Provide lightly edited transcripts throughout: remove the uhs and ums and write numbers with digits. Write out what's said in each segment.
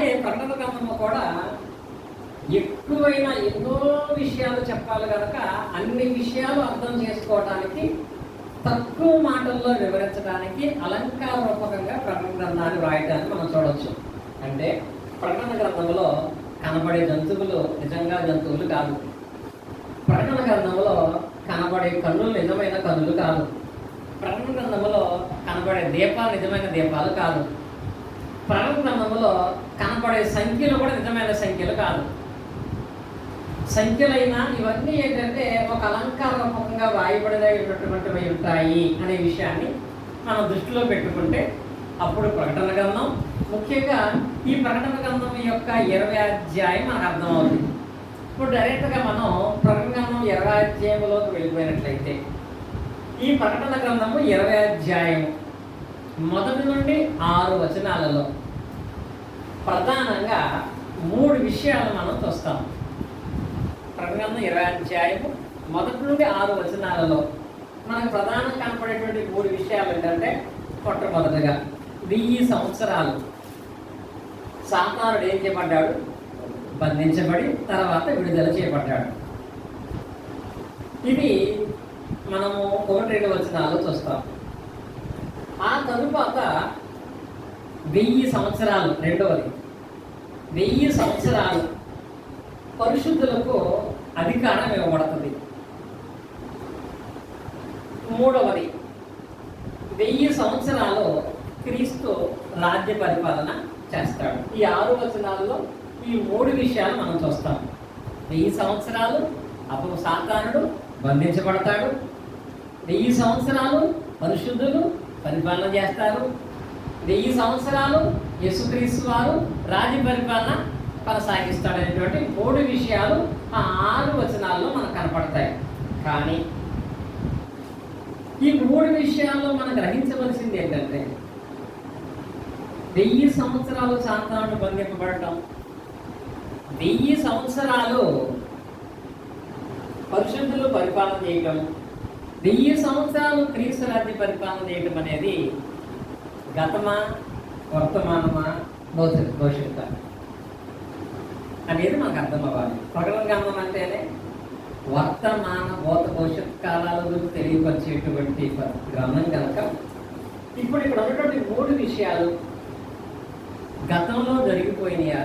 అలాగే ప్రకటన గ్రంథంలో కూడా ఎక్కువైన ఎన్నో విషయాలు చెప్పాలి కనుక అన్ని విషయాలు అర్థం చేసుకోవడానికి తక్కువ మాటల్లో వివరించడానికి అలంకార రూపకంగా ప్రకటన గ్రంథాన్ని రాయటాన్ని మనం చూడవచ్చు. అంటే ప్రకటన గ్రంథంలో కనబడే జంతువులు నిజంగా జంతువులు కాదు. ప్రకటన గ్రంథంలో కనబడే కన్నులు నిజమైన కన్నులు కాదు. ప్రకటన గ్రంథంలో కనబడే దీపాలు నిజమైన దీపాలు కాదు. ప్రకటన గ్రంథంలో కనబడే సంఖ్యలు కూడా నిజమైన సంఖ్యలు కాదు. సంఖ్యలైనా ఇవన్నీ ఏంటంటే ఒక అలంకార రూపంగా వాయబడినటువంటివి ఉంటాయి అనే విషయాన్ని మనం దృష్టిలో పెట్టుకుంటే అప్పుడు ప్రకటన గ్రంథం, ముఖ్యంగా ఈ ప్రకటన గ్రంథం యొక్క 20వ అధ్యాయం మనకు అర్థమవుతుంది. ఇప్పుడు డైరెక్ట్గా మనం ప్రకటన గ్రంథం 20వ అధ్యాయంలోకి వెళ్ళిపోయినట్లయితే ఈ ప్రకటన గ్రంథము 20వ అధ్యాయము 1 నుండి 6 వచనాలలో ప్రధానంగా 3 విషయాలు మనం చూస్తాం. ప్రకటన గ్రంథం 20వ అధ్యాయము 1 నుండి 6 వచనాలలో మనకు ప్రధానంగా కనపడేటువంటి 3 విషయాలు ఏంటంటే, మొట్టమొదటిగా 1000 సంవత్సరాలు సాతానుడు ఏం చేయబడ్డాడు? బంధించబడి తర్వాత విడుదల చేయబడ్డాడు. ఇది మనము 1-2 వచనాల్లో చూస్తాం. ఆ తరువాత 1000 సంవత్సరాలు, రెండవది 1000 సంవత్సరాలు పరిశుద్ధులకు అధికారం ఇవ్వబడుతుంది. మూడవది 1000 సంవత్సరాలు క్రీస్తు రాజ్య పరిపాలన చేస్తాడు. ఈ 6 వచనాల్లో ఈ 3 విషయాలు మనం చూస్తాం. 1000 సంవత్సరాలు అప్పుడు సాతానుడు బంధించబడతాడు. 1000 సంవత్సరాలు పరిశుద్ధులు పరిపాలన చేస్తారు. 1000 సంవత్సరాలు యేసుక్రీస్తు వారు రాజ్య పరిపాలన కొనసాగిస్తాడనేటువంటి 3 విషయాలు ఆ 6 వచనాల్లో మనకు కనపడతాయి. కానీ ఈ 3 విషయాల్లో మనం గ్రహించవలసింది ఏంటంటే, 1000 సంవత్సరాలు సాతానుడు బంధింపబడటం, 1000 సంవత్సరాలు పరిశుద్ధులు పరిపాలన చేయటం, 1000 సంవత్సరాలు క్రీస్తు రాజ్య పరిపాలన చేయటం అనేది గతమా, వర్తమానమా, భవిష్యత్తు అనేది మనకు అర్థం అవ్వాలి. ప్రకటన గ్రంథం అంటేనే వర్తమాన భవిష్యత్ కాలాల గురించి తెలియపరిచేటువంటి గ్రంథం కనుక ఇప్పుడు ఇక్కడ ఉన్నటువంటి 3 విషయాలు గతంలో జరిగిపోయినాయా,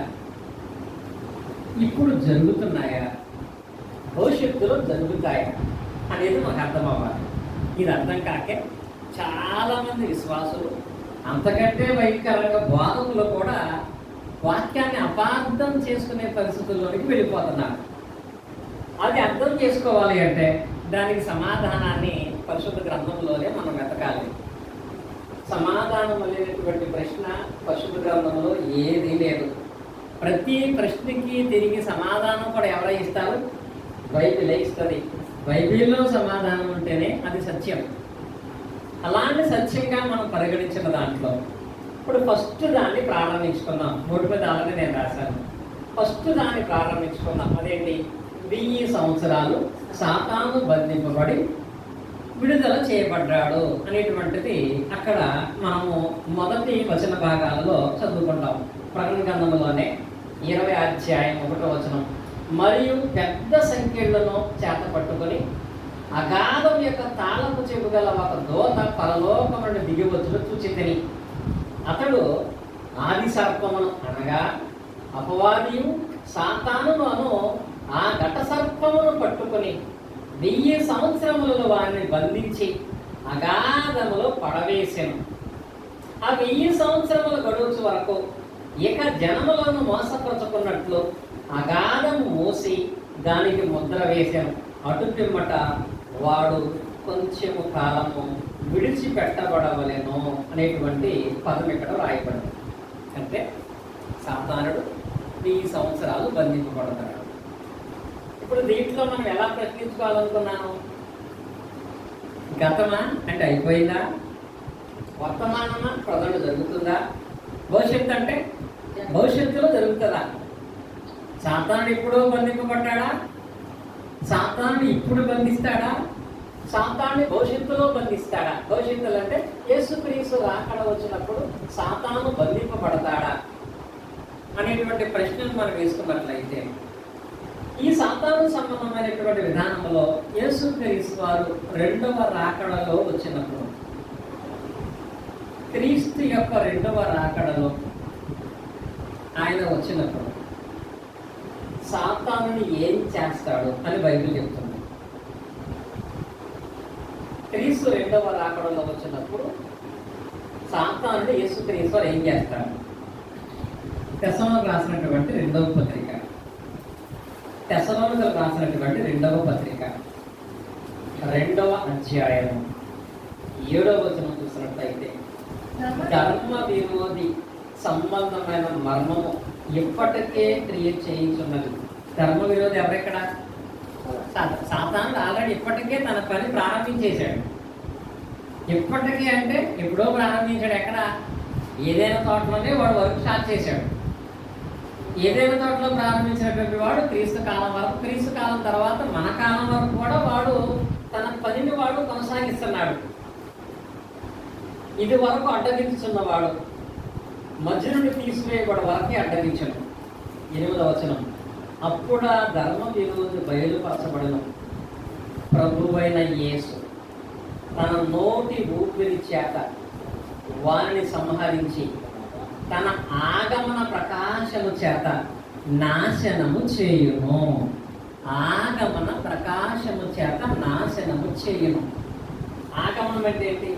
ఇప్పుడు జరుగుతున్నాయా, భవిష్యత్తులో జరుగుతాయా అనేది మనకు అర్థం అవ్వాలి. ఇది అర్థం కాకే చాలామంది విశ్వాసులు, అంతకంటే భయంకరంగా బోధకులు కూడా వాక్యాన్ని అపార్థం చేసుకునే పరిస్థితుల్లోనికి వెళ్ళిపోతున్నారు. అది అర్థం చేసుకోవాలి అంటే దానికి సమాధానాన్ని పరిశుద్ధ గ్రంథంలోనే మనం వెతకాలి. సమాధానం అనేటువంటి ప్రశ్న పరిశుద్ధ గ్రంథంలో ఏదీ లేదు. ప్రతి ప్రశ్నకి తిరిగి సమాధానం కూడా ఎవరై ఇస్తారు? బైబిలే ఇస్తుంది. బైబిల్లో సమాధానం ఉంటేనే అది సత్యం. అలాంటి సత్యంగా మనం పరిగణించిన దాంట్లో ఇప్పుడు ఫస్ట్ దాన్ని ప్రారంభించుకుందాం. నోటి మీద ఆల్రెడీ నేను రాశాను. ఫస్ట్ దాన్ని ప్రారంభించుకుందాం. అదేంటి? 1000 సంవత్సరాలు సాతాను బంధింపబడి విడుదల చేయబడ్డాడు అనేటువంటిది అక్కడ మనము మొదటి వచన భాగాలలో చదువుకుంటాం. ప్రకటన గ్రంథంలోనే 20వ అధ్యాయం 1వ వచనం, మరియు పెద్ద సంఖ్యలను చేత పట్టుకొని అగాధం యొక్క తాళపు చెవు గల ఒక దూత పరలోకం నుండి దిగివచ్చును చూచితిని. అతడు ఆది సర్పమును అనగా అపవాదియు సాతానును ఆ ఘట సర్పమును పట్టుకొని 1000 సంవత్సరములలో వారిని బంధించి అగాధములో పడవేసెను. ఆ 1000 సంవత్సరముల గడువు వరకు ఇక జనములను మోసపరుచుకున్నట్లు అగాధము మూసి దానికి ముద్ర వేసెను. అటు పిమ్మట వాడు కొంచెము కాలము విడిచిపెట్టబడవలెను అనేటువంటి పదం ఇక్కడ రాయబడింది. అంటే సాతానుడు 1000 సంవత్సరాలు బంధింపబడతాడు. ఇప్పుడు దీంట్లో మనం ఎలా ప్రశ్నించుకోవాలనుకున్నాను? గతమా అంటే అయిపోయిందా? వర్తమానమా ప్రజలు జరుగుతుందా? భవిష్యత్తు అంటే భవిష్యత్తులో జరుగుతుందా? సాతానుడు ఎప్పుడో బంధింపబడ్డాడా? సాతానుడు ఇప్పుడు బంధిస్తాడా? సాతానుని భవిష్యత్తులో బంధిస్తాడా? భవిష్యత్తులు అంటే యేసుక్రీస్తు రాకడ వచ్చినప్పుడు సాతాను బంధింపబడతాడా అనేటువంటి ప్రశ్నలు మనం వేసుకున్నట్లయితే, ఈ సాతాను సంబంధమైనటువంటి విధానంలో యేసుక్రీస్తు వారు రెండవ రాకడలో వచ్చినప్పుడు, క్రీస్తు యొక్క రెండవ రాకడలో ఆయన వచ్చినప్పుడు సాతానుని ఏం చేస్తాడు అని బైబిల్ చెప్తుంది. క్రీస్తు రెండవ రాకడలో వచ్చినప్పుడు సాతానుడు యేసుక్రీస్తు వారు ఏం చేస్తాడు? తెస్సలోనికీయులకు రాసినటువంటి రెండవ పత్రిక, తెస్సలోనికీయులకు రాసినటువంటి రెండవ పత్రిక 2వ అధ్యాయం 7వ వచనం చూసినట్లయితే, ధర్మ విరోధి సంబంధమైన మర్మము ఇప్పటికే క్రియేట్ చేయించున్నది. ధర్మ విరోధి ఎవరెక్కడ? సాతానుడు ఆల్రెడీ ఇప్పటికే తన పని ప్రారంభించేశాడు. ఇప్పటికే అంటే ఎప్పుడో ప్రారంభించాడు. ఎక్కడ? ఏదైనా తోటలోనే వాడు వర్క్ స్టార్ట్ చేశాడు. ఏదైనా తోటలో ప్రారంభించినటువంటి వాడు క్రీస్తు కాలం వరకు, క్రీస్తు కాలం తర్వాత మన కాలం వరకు కూడా వాడు తన పనిని వాడు కొనసాగిస్తున్నాడు. ఇది వరకు అడ్డగించున్నవాడు మధ్య నుండి తీసివేయబడ వరకే అడ్డగించను. 8వ వచనం, అప్పుడు ఆ ధర్మ విరోధి బయలుపరచబడను, ప్రభువైన యేసు తన నోటి ఊపిరి చేత వారిని సంహరించి తన ఆగమన ప్రకాశము చేత నాశనము చేయును. ఆగమన ప్రకాశము చేత నాశనము చేయును. ఆగమనం అంటే ఏంటి?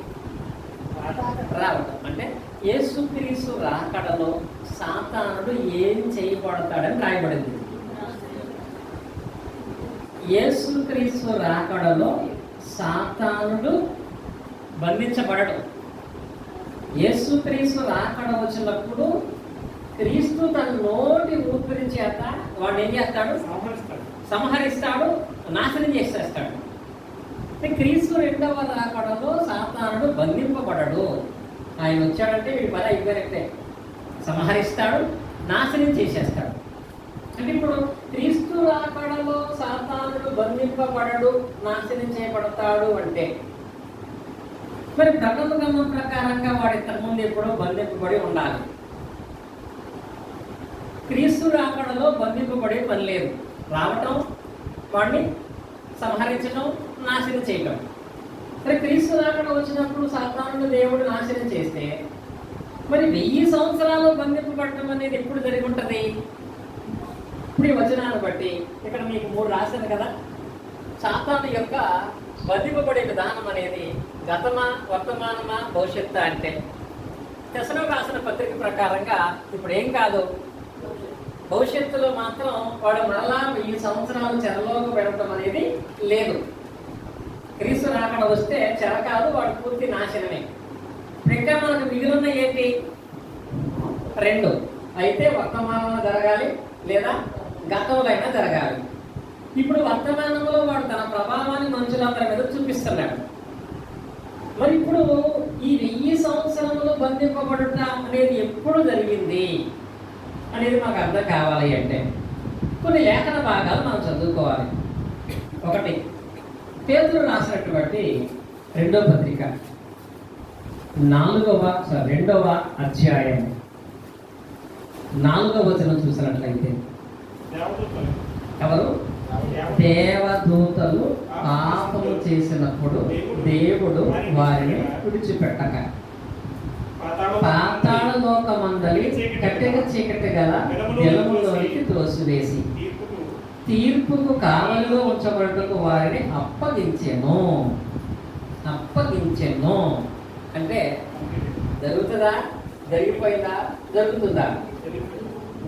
రావడం. అంటే యేసుక్రీస్తు రాకడలో సాతానుడు ఏం చేయబడతాడని రాయబడింది. యేసుక్రీస్తు రాకడలో సాతానుడు బంధించబడడు. యేసుక్రీస్తు రాకడ వచ్చినప్పుడు క్రీస్తు తన నోటి ఊపిరి చేత వాడు ఏం చేస్తాడు? సంహరిస్తాడు, నాశనం చేసేస్తాడు. క్రీస్తు రెండవ రాకడలో సాతానుడు బంధింపబడడు. ఆయన వచ్చాడంటే వీడి పని అయిపోయినట్టే. సంహరిస్తాడు, నాశనం చేసేస్తాడు. అంటే ఇప్పుడు క్రీస్తు రాకడలో సాతానుడు బంధింపబడడు, నాశనం చేయబడతాడు అంటే మరి ప్రకటన గ్రంథం ప్రకారంగా వాడి ఇంతకుముందు ఎప్పుడో బంధింపబడి ఉండాలి. క్రీస్తు రాకడలో బంధింపబడే పని లేదు. రావటం, వాడిని సంహరించడం, నాశనం చేయటం. మరి క్రీస్తు రాకడ వచ్చినప్పుడు సాతానుడు దేవుడు నాశనం చేస్తే మరి 1000 సంవత్సరాలు బంధింపబడటం అనేది ఎప్పుడు జరిగి ఉంటుంది? ఇప్పుడు ఈ వచనాన్ని బట్టి ఇక్కడ మీకు 3 రాశాను కదా. సాతాను యొక్క బంధింపబడే విధానం అనేది గతమా, వర్తమానమా, భవిష్యత్తు అంటే తెస్సలోనికీయులకు రాసిన పత్రిక ప్రకారంగా ఇప్పుడు ఏం కాదు, భవిష్యత్తులో మాత్రం వాడు మరలా 1000 సంవత్సరాలు చెరలోకి వెళ్ళటం అనేది లేదు. క్రీస్తు రాకడ వస్తే చెర కాదు, వాడు పూర్తి నాశనమే. ఇంకా మనకు మిగిలిన ఏంటి? 2. అయితే వర్తమానంలో జరగాలి లేదా గతంలో అయినా జరగాలి. ఇప్పుడు వర్తమానంలో వాడు తన ప్రభావాన్ని మనుషులందరి మీద చూపిస్తున్నాడు. మరి ఇప్పుడు ఈ 1000 సంవత్సరంలో బంధింపబడుట అనేది ఎప్పుడు జరిగింది అనేది మాకు అర్థం కావాలి అంటే కొన్ని లేఖన భాగాలు మనం చదువుకోవాలి. 1 పేతురు రాసినటువంటి 2వ పత్రిక 2వ అధ్యాయం 4వ వచనం చూసినట్లయితే, ఎవరు? దేవదూతలు పాపము చేసినప్పుడు దేవుడు వారిని విడిచిపెట్టక పాతాళ లోకమందలి కట్టెగ చీకటి గల జలములోనికి త్రోసివేసి తీర్పుకు కావలిలో ఉంచబడుటకు వారిని అప్పగించెను. అంటే జరుగుతుందా? జరిగిపోయిందా? జరుగుతుందా?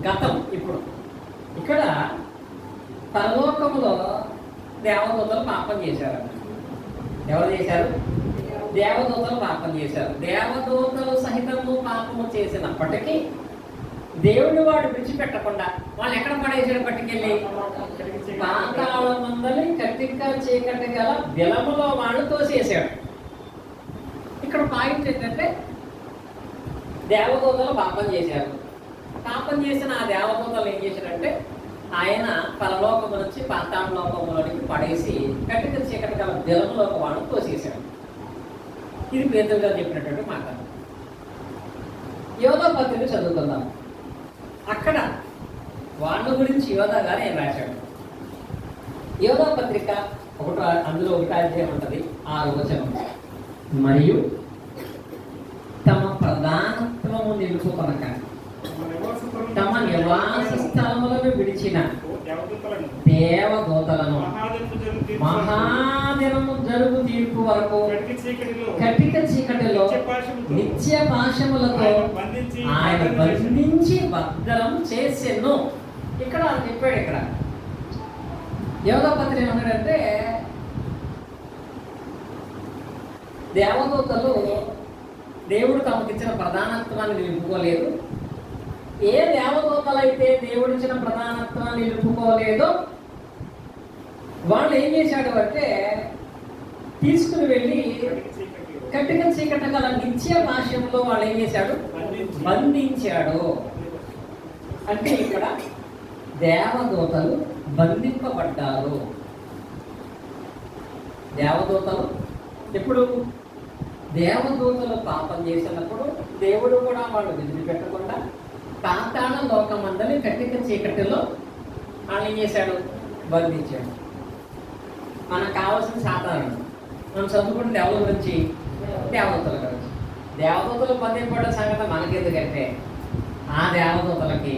గతం. ఇప్పుడు ఇక్కడ పరలోకములో దేవదూతలు పాపం చేశారు. ఎవరు చేశారు? దేవదూతలు పాపం చేశారు. దేవదూతలు సహితము పాపము చేసినప్పటికీ దేవుడు వాడు విడిచిపెట్టకుండా వాళ్ళు ఎక్కడ పడేసాడు? పట్టుకెళ్ళి పాతాళమందలి కట్టిక చీకటి గల జలములో వాడు తోసేసాడు. ఇక్కడ పాయింట్ ఏంటంటే దేవదూతలు పాపం చేశారు. పాపం చేసిన ఆ దేవదూతలు ఏం చేశారంటే ఆయన పరలోకము నుంచి పాతాళ లోకములోనికి పడేసి కట్టిక చీకటి గల జలములోకి వాడు తోసేసాడు. ఇది పేతురు గారు చెప్పినటువంటి మాట. యోధా పత్రిక చదువుకుందాం. అక్కడ వాళ్ళ గురించి యోధా గారు ఏం రాశాడు? యోధా పత్రిక అందులో ఒకటి అధ్యాయం ఉంటుంది, 6వ వచనం. మరియు తమ ప్రధానత్వము నిలుపుకొనక తమ నివాస స్థలములను విడిచిన దేవదూతలను మహాదినము జరుగు తీర్పు వరకు కటిక చీకటిలో నిత్య పాశములతో ఆయన బంధించి భద్రం చేసెను. ఇక్కడ చెప్పాడు. ఇక్కడ యోధా పత్రిక ఏమన్నాడంటే, దేవదూతలు దేవుడు తమకిచ్చిన ప్రధానత్వాన్ని నిలుపుకోలేదు. ఏ దేవదూతలైతే దేవుడిచ్చిన ప్రధానత్వాన్ని నిలుపుకోలేదో వాళ్ళు ఏం చేశాడు అంటే, తీసుకుని వెళ్ళి కటిక చీకట గల నిత్య భాష్యంలో వాళ్ళు ఏం చేశాడు? బంధించాడు. అంటే ఇక్కడ దేవదూతలు బంధింపబడ్డారు. దేవదూతలు ఎప్పుడు? దేవదూతలు పాపం చేసినప్పుడు దేవుడు కూడా వాళ్ళు వదిలిపెట్టకుండా పాతాళ లోకమందని కటిక చీకటిలో వాళ్ళు ఏం చేశాడు? బంధించాడు. మనకు కావాల్సిన సాధారణ మనం చదువుకుంటే దేవుల గురించి, దేవదూతల గురించి. దేవదూతలు బంధింపబడ్డ సంగతి మనకెందుకంటే, ఆ దేవదూతలకి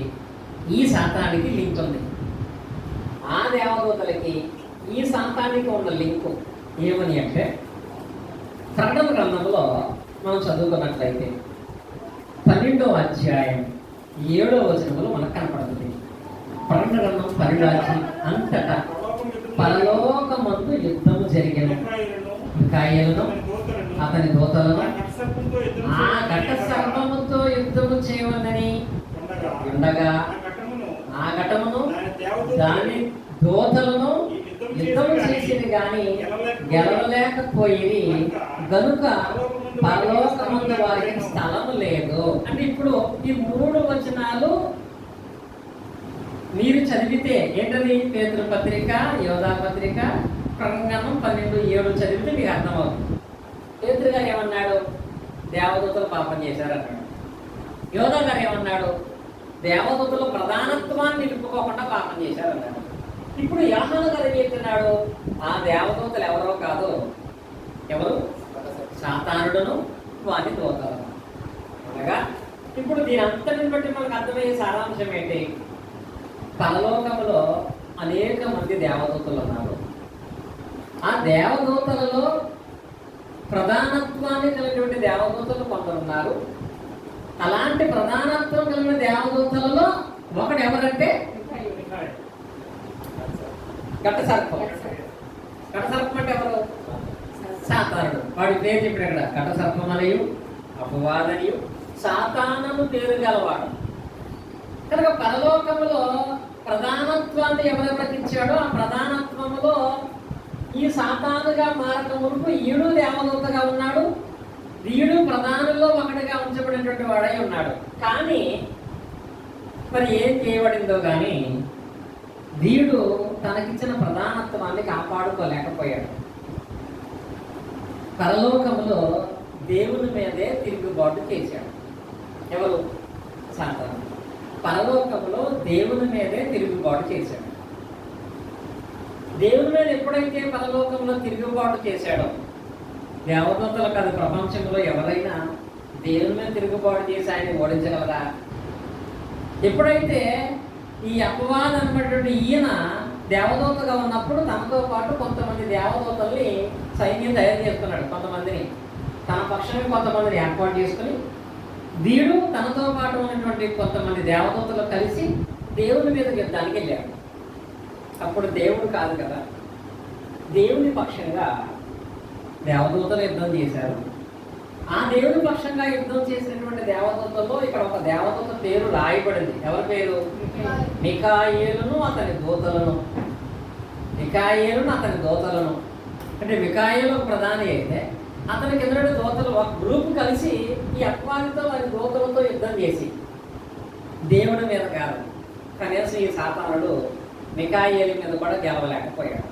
ఈ శాతానికి లింక్ ఉంది. ఆ దేవదూతలకి ఈ శాతానికి ఉన్న లింకు ఏమని అంటే, ప్రకటన గ్రంథంలో మనం చదువుకున్నట్లయితే 12వ అధ్యాయం 7వ వచనంలో మనకు కనపడుతుంది. ప్రకటన గ్రంథం 12 అంతటా పరలోకమందు యుద్ధము జరిగెను. మిఖాయేలును అతని దూతలను ఆ ఘట సర్పముతో యుద్ధము చేయవలనని ఉండగా ఆ ఘటమును దాని దూతలను యుద్ధము చేసింది కానీ గెలవలేకపోయి గనుక పరలోకమందు వారికి స్థలము లేదు. అంటే ఇప్పుడు ఈ 3 వచనాలు మీరు చదివితే ఏంటది? పేతురు పత్రిక, యోధా పత్రిక, ప్రకటన 12:7 చదివితే మీకు అర్థమవుతుంది. పేతురు గారు ఏమన్నాడు? దేవదూతలు పాపం చేశారన్నాడు. యోధా గారు ఏమన్నాడు? దేవదూతలు ప్రధానత్వాన్ని నిలుపుకోకుండా పాపం చేశారన్నాడు. ఇప్పుడు యోహాను గారు ఏం చెప్తున్నాడు? ఆ దేవదూతలు ఎవరో కాదు. ఎవరు? సాతానుడును వాని దూతలను. అనగా ఇప్పుడు దీని అంతటిని బట్టి మనకు అర్థమయ్యే సారాంశం ఏంటి? పరలోకములో అనేక మంది దేవదూతలు ఉన్నారు. ఆ దేవదూతలలో ప్రధానత్వాన్ని కలిగినటువంటి దేవదూతలు కొందరు ఉన్నారు. అలాంటి ప్రధానత్వం కలిగిన దేవదూతలలో ఒకడు ఎవరంటే ఘట సర్పం. ఘట సర్పం అంటే ఎవరు? సాతానుడు. వాడి పేరు చెప్పాడు ఇక్కడ. ఘట సర్పం మరియు అపవాదనియు సాతానను పేరు గలవాడు. కనుక పరలోకములో ప్రధానత్వాన్ని ఎవరెవరికి ఇచ్చాడో ఆ ప్రధానత్వములో ఈ సాతానుగా మారక మునుపు ఈడు దేవదూతగా ఉన్నాడు. వీడు ప్రధానంలో ఒకటిగా ఉంచబడినటువంటి వాడై ఉన్నాడు. కానీ మరి ఏం చేయబడిందో కానీ వీడు తనకిచ్చిన ప్రధానత్వాన్ని కాపాడుకోలేకపోయాడు. పరలోకములో దేవుని మీదే తిరుగుబాటు చేశాడు. ఎవరు? సాతాను. పరలోకములో దేవుని మీదే తిరుగుబాటు చేశాడు. దేవుని మీద ఎప్పుడైతే పరలోకంలో తిరుగుబాటు చేశాడో, దేవదూతలు కాదు, ప్రపంచంలో ఎవరైనా దేవుని మీద తిరుగుబాటు చేసి ఆయన ఓడించగలరా? ఎప్పుడైతే ఈ అపవాదం అనేటువంటి ఈయన దేవదూతగా ఉన్నప్పుడు తనతో పాటు కొంతమంది దేవదూతల్ని సైన్యం తయారు చేసుకున్నాడు. కొంతమందిని తన పక్షాన్ని కొంతమందిని ఏర్పాటు చేసుకుని వీడు తనతో పాటు ఉన్నటువంటి కొంతమంది దేవదూతలు కలిసి దేవుని మీద యుద్ధానికి వెళ్ళాడు. అప్పుడు దేవుడు కాదు కదా, దేవుని పక్షంగా దేవదూతలు యుద్ధం చేశారు. ఆ దేవుని పక్షంగా యుద్ధం చేసినటువంటి దేవదూతల్లో ఇక్కడ ఒక దేవదూత పేరు రాయబడింది. ఎవరి పేరు? మిఖాయేలును అతని దూతలను. మిఖాయేలును అతని దూతలను అంటే మిఖాయేలు ప్రధాని అయితే అతని కింద దూతలు ఒక గ్రూప్ కలిసి ఈ అపవాదితో వారి దూతలతో యుద్ధం చేసి దేవుడి మీద కాదు, కనీసం ఈ సాతానుడు మిఖాయేలు మీద కూడా గెలవలేకపోయాడు.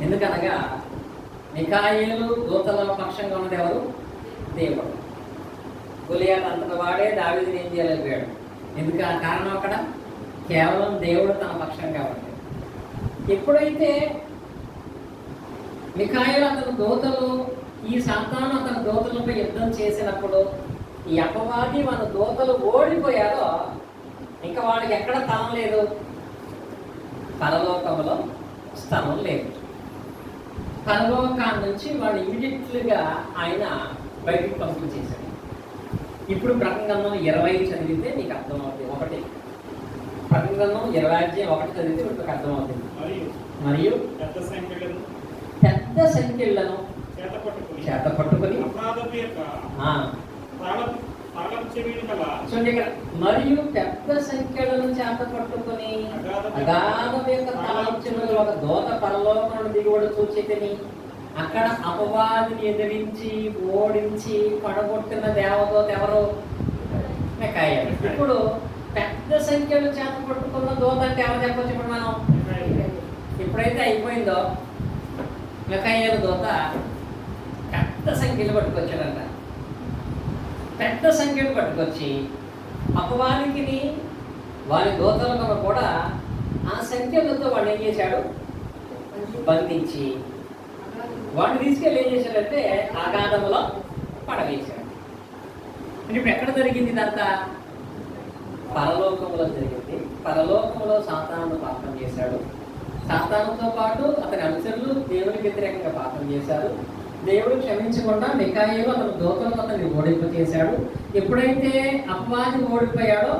ఎందుకనగా మిఖాయేలు దూతల పక్షంగా ఉన్నది ఎవరు? దేవుడు. గొలియాతు అంతటి వాడే దావీదుని ఏం చేయలేకపోయాడు. ఎందుకు ఆ కారణం అక్కడ కేవలం దేవుడు తన పక్షం కాబట్టి. ఎప్పుడైతే మిఖాయేలు అతని దూతలు ఈ సాతాను అతని దూతలపై యుద్ధం చేసినప్పుడు ఈ అపవాది మన దూతలు ఓడిపోయారో ఇంకా వాడికి ఎక్కడ స్థలం లేదు, పరలోకంలో స్థలం లేదు. పరలోకాన్ని నుంచి వాళ్ళు ఇమీడియట్లుగా ఆయన బయటికి పంపిణీ చేశాడు. ఇప్పుడు ప్రకటన 20 చదివితే నీకు అర్థమవుతుంది. ఒకటి ప్రకటన 20:1 చదివితే మీకు అర్థమవుతుంది. మరియు పెద్ద సంఖ్యలను చేత పట్టుకుని చూడండి ఇక్కడ, మరియు పెద్ద సంఖ్యలను చేత పట్టుకుని అగాధం యొక్క తాళములు ఒక దూత పరలోకమును దిగుబడి చూచితిని. అక్కడ అపవాదిని ఎదిరించి ఓడించి పడగొట్టిన దేవదూత ఎవరు? మిఖాయేలు. ఇప్పుడు పెద్ద సంఖ్యలు చేత పట్టుకున్న దూత అంటే ఎవరు చెప్పొచ్చు? ఇప్పుడు మనం ఎప్పుడైతే అయిపోయిందో మిఖాయేలు దూత పెద్ద సంఖ్యలు పట్టుకొచ్చాడంట. పెద్ద సంఖ్యలు పట్టుకొచ్చి అపవాదికి వారి దూతలను కూడా ఆ సంఖ్యలతో వాడు ఏం చేశాడు? బంధించి వాడిని తీసుకెళ్ళి ఏం చేశాడంటే అగాధములో పడవేశాడు. ఇప్పుడు ఎక్కడ జరిగింది ఇదంతా? పరలోకంలో జరిగింది. పరలోకంలో సాతాను పాపం చేశాడు. సాతానుతో పాటు అతని అనుచరులు దేవునికి వ్యతిరేకంగా పాపం చేశారు. దేవుడు క్షమించకుండా మిఖాయేలు అతని దూతలను అతన్ని ఓడింపు చేశాడు. ఎప్పుడైతే అపవాది ఓడిపోయాడో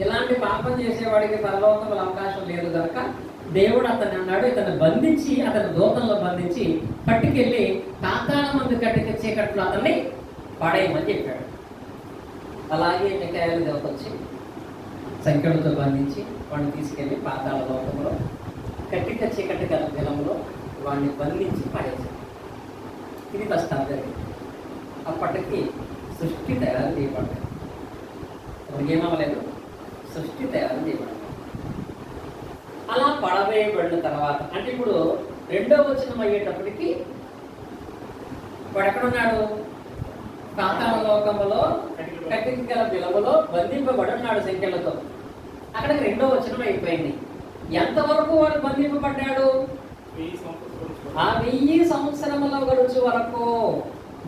ఇలాంటి పాపం చేసేవాడికి పరలోకంలో అవకాశం లేదు కనుక దేవుడు అతన్ని అన్నాడు, ఇతన్ని బంధించి అతని దూతలను బంధించి పట్టుకెళ్ళి పాతాళమందు చీకట్లో అతన్ని పడేయమని చెప్పాడు. అలాగే మిఖాయేలు దేవత వచ్చి సంఖ్యలతో బంధించి వాడిని తీసుకెళ్ళి పాతాళ లోకంలో కట్టిక చీకటి గల జలంలో వాడిని బంధించి పడేశాడు. ఇది ఫస్ట్ జరిగింది. అప్పటికి సృష్టి తయారు చేయబడ్డాయి. ఏమవ్వలేదు, సృష్టి తయారు చేయబడ్డాయి. అలా పడవేయబడిన తర్వాత అంటే ఇప్పుడు 2వ వచనం అయ్యేటప్పటికి వాడు ఎక్కడున్నాడు? పాతాళ లోకములో కట్టిక గల బిలములో బంధింపబడి ఉన్నాడు సంఖ్యలతో. అక్కడికి 2వ వచనం అయిపోయింది. ఎంతవరకు వాడు బంధింపబడ్డాడు? ఆ 1000 సంవత్సరముల గడుచు వరకు,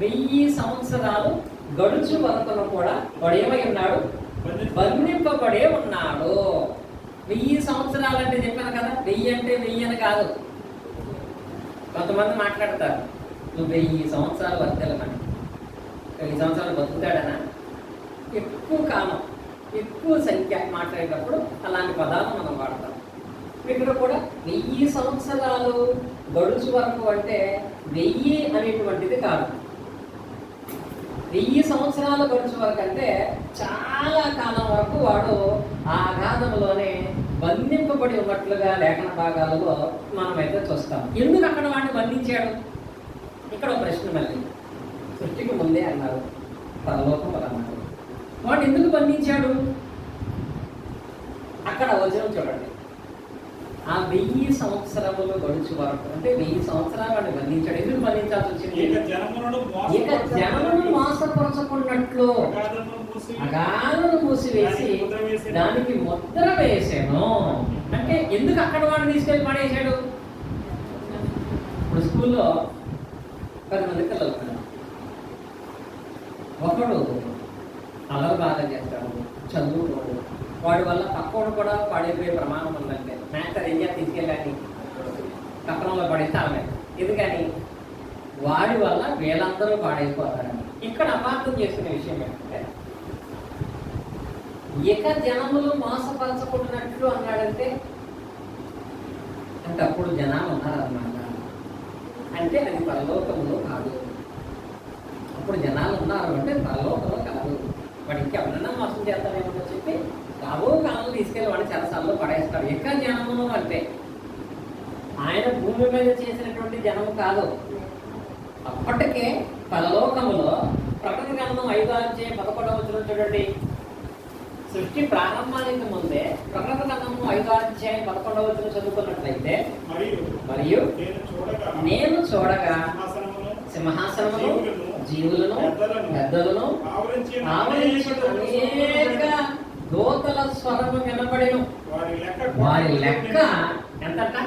1000 సంవత్సరాలు గడుచు వరకు కూడా వాడు ఏమై ఉన్నాడు? బంధింపబడే ఉన్నాడు. 1000 సంవత్సరాలు అంటే చెప్పాను కదా, 1000 అంటే 1000 అని కాదు. కొంతమంది మాట్లాడతారు, నువ్వు 1000 సంవత్సరాలు వర్తెలమని. 1000 సంవత్సరాలు బతుకుతాడనా? ఎక్కువ కాలం, ఎక్కువ సంఖ్య మాట్లాడేటప్పుడు అలాంటి పదాలు మనం వాడతాం. ఇక్కడ కూడా 1000 సంవత్సరాలు గడుచు వరకు అంటే 1000 అనేటువంటిది కాదు. 1000 సంవత్సరాలు గడుచు వరకు అంటే చాలా కాలం వరకు వాడు ఆ అగాధంలోనే బంధింపబడి ఉన్నట్లుగా లేఖన భాగాలలో మనమైతే చూస్తాం. ఎందుకు అక్కడ వాడిని బంధించాడు? ఇక్కడ ఒక ప్రశ్న. మళ్ళీ సృష్టికి ముందే అన్నారు, పరలోకం అన్నారు. వాడు ఎందుకు బంధించాడు? అక్కడ వచనం చూడండి. ఆ 1000 సంవత్సరములు గడుచు వరకు అంటే 1000 సంవత్సరాలు వాడిని బంధించాడు. ఎందుకు బంధించాల్సి వచ్చింది? ఇక జనములను మోసపరచుకున్నట్లు అగాధమును మూసివేసి దానికి ముద్ర వేసాను. అంటే ఎందుకు అక్కడ వాడిని తీసుకెళ్ళి పడేశాడు? ఇప్పుడు స్కూల్లో 10 మంది పిల్లలు ఉన్నారు. ఒకడు అల్లరి బాగా చేస్తాడు, చదువుకోడు. వాడి వల్ల పక్కోడు కూడా పాడైపోయే ప్రమాణం ఉందంటే మ్యాటర్ ఏం చేయాలి? తీసుకెళ్ళాలి పక్కనంలో పడేస్తే ఆమె. ఎందుకని? వాడి వల్ల వీళ్ళందరూ పాడైపోతారని. ఇక్కడ అపార్థం చేసుకునే విషయం ఏంటంటే, ఇక జనములు మోసపరచకుండానట్లు అన్నాడంటే అంటే అప్పుడు జనాలు ఉన్నారన్నమాట. అంటే అది పరలోకంలో కాదు. అప్పుడు జనాలు ఉన్నారు అంటే పరలోకంలో కాదు. వాడు ఇంకెవరన్నా మోసం చేస్తాడేమో చెప్పి రాబో కాలంలో తీసుకెళ్ళి వాడిని చెరసాల్లో పడేస్తాడు. ఇక జనములు అంటే ఆయన భూమి మీద చేసినటువంటి జనము కాదు. అప్పటికే పరలోకములో ప్రకటన గ్రంథం 5:11 చూడండి. సృష్టి ప్రారంభానికి ముందే ప్రకటన గ్రంథము 5:11 చదువుకున్నట్లయితే, మరియు నేను చూడగా సింహాసనమును, జీవులను, పెద్దలను ఆవరించిన అనేక దూతల స్వరము వినబడెను. వారి లెక్క ఎంతట?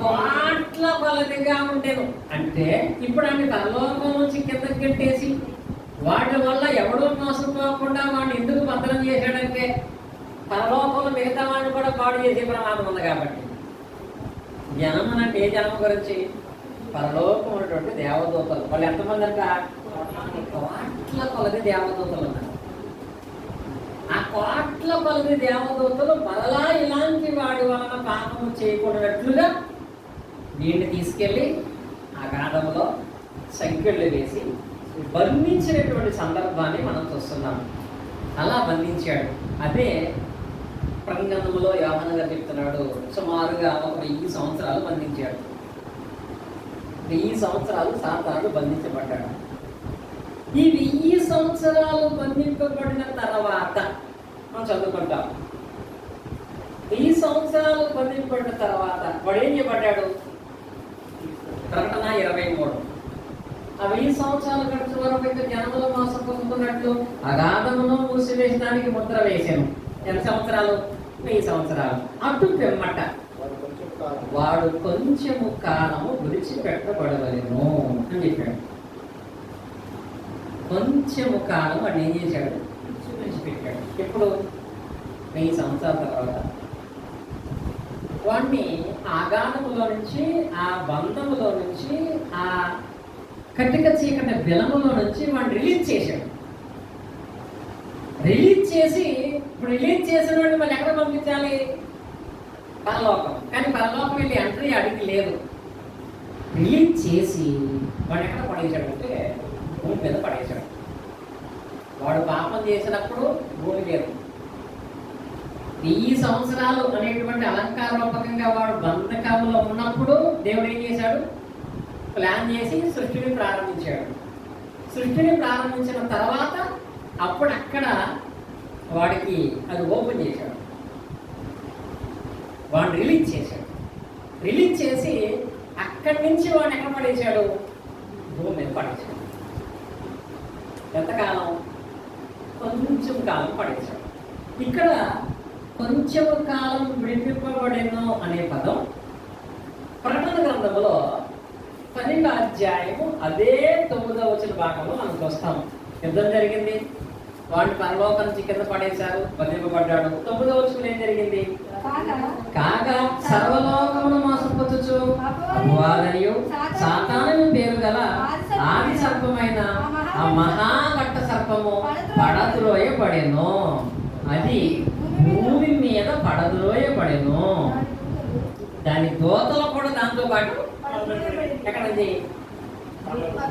కోట్ల కొలదిగా ఉండేను. అంటే ఇప్పుడు ఆమె పరలోకం నుంచి కిందకి గెట్టేసి వాటి వల్ల ఎవడో మోసపోకుండా వాడిని ఎందుకు భద్రం చేశాడంటే పరలోకంలో మిగతా వాడిని కూడా పాడు చేసే ప్రమాదం ఉంది కాబట్టి. జనం అంటే ఏ జనం గురించి? పరలోకం ఉన్నటువంటి దేవదూతలు. వాళ్ళు ఎంతమంది అంట? కోట్ల కొలది దేవదూతలు ఉన్నారు. ఆ కోట్ల కొలది దేవదూతలు మరలా ఇలాంటి వాడి వలన పాపము చేయకూడనట్లుగా వీడిని తీసుకెళ్ళి ఆ గాఢంలో సంఖ్యలు వేసి బంధించినటువంటి సందర్భాన్ని మనం చూస్తున్నాం. అలా బంధించాడు. అదే ప్రకటనలో యోహాను గారు చెప్తున్నాడు, సుమారుగా 1000 సంవత్సరాలు బంధించాడు. 1000 సంవత్సరాలు సాతానుడు బంధించబడ్డాడు. ఈ 1000 సంవత్సరాలు బంధింపబడిన తర్వాత మనం చదువుకుంటాం. 1000 సంవత్సరాలు బంధింపబడిన తర్వాత వాడు ఏం చేయబడ్డాడు? ప్రకటన 23. ఆ 1000 సంవత్సరాలు గడిచిన వరకు అయితే జనములు మోసపోతున్నట్లు అగాధమును మూసివేయడానికి ముద్ర వేసాను. ఎన్ని సంవత్సరాలు? 1000 సంవత్సరాలు. అటు పిమ్మట వాడు కొంచెము కాలము విడిచిపెట్టబడవలెను అని చెప్పాడు. కొంచెము కాలం వాడు ఏం చేశాడు? విడిచిపెట్టాడు. ఎప్పుడు? 1000 సంవత్సరాల తర్వాత వాడిని ఆగాధములో నుంచి, ఆ బంధములో నుంచి, ఆ కటిక చీకటి బిలములో నుంచి వాడిని రిలీజ్ చేశాడు. రిలీజ్ చేసి ఇప్పుడు రిలీజ్ చేసిన వాడిని మళ్ళీ ఎక్కడ పంపించాలి? పరలోకం. కానీ పరలోకం వెళ్ళి ఎంట్రీ అడిగి లేదు. రిలీజ్ చేసి వాడు ఎక్కడ పడేశాడు అంటే భూమి మీద పడేశాడు. వాడు పాపం చేసినప్పుడు భూమి లేదు. 1000 సంవత్సరాలు అనేటువంటి అలంకారోపకంగా వాడు బంధకంలో ఉన్నప్పుడు దేవుడు ఏం చేశాడు? ప్లాన్ చేసి సృష్టిని ప్రారంభించాడు. సృష్టిని ప్రారంభించిన తర్వాత అప్పుడు అక్కడ వాడికి అది ఓపెన్ చేశాడు. వాడిని రిలీజ్ చేశాడు. రిలీజ్ చేసి అక్కడి నుంచి వాడిని ఎక్కడ పడేశాడు? భూమి మీద పడేశాడు. ఎంతకాలం? కొంచెం కాలం పడేశాడు. ఇక్కడ కొంచెం కాలం విడిపింపబడేను అనే పదం ప్రకటన గ్రంథంలో 12వ అధ్యాయము అదే 9వ వచన భాగంలో మనం చూస్తాం. యుద్ధం జరిగింది. వాడిని పరలోకం నుంచి కింద పడేశారు, బంధింపబడ్డాడు. 9వ వచనం ఏం జరిగింది? కాగా సర్వలోకమును మోసపుచ్చుచు అపవాదనియు సాతాను పేరు గల ఆది సర్పమైన ఆ మహాఘట్ట సర్పము పడద్రోయబడెను. అది భూమి మీద పడద్రోయబడెను. దాని దోతలు కూడా దాంతో పాటు ఎక్కడండి?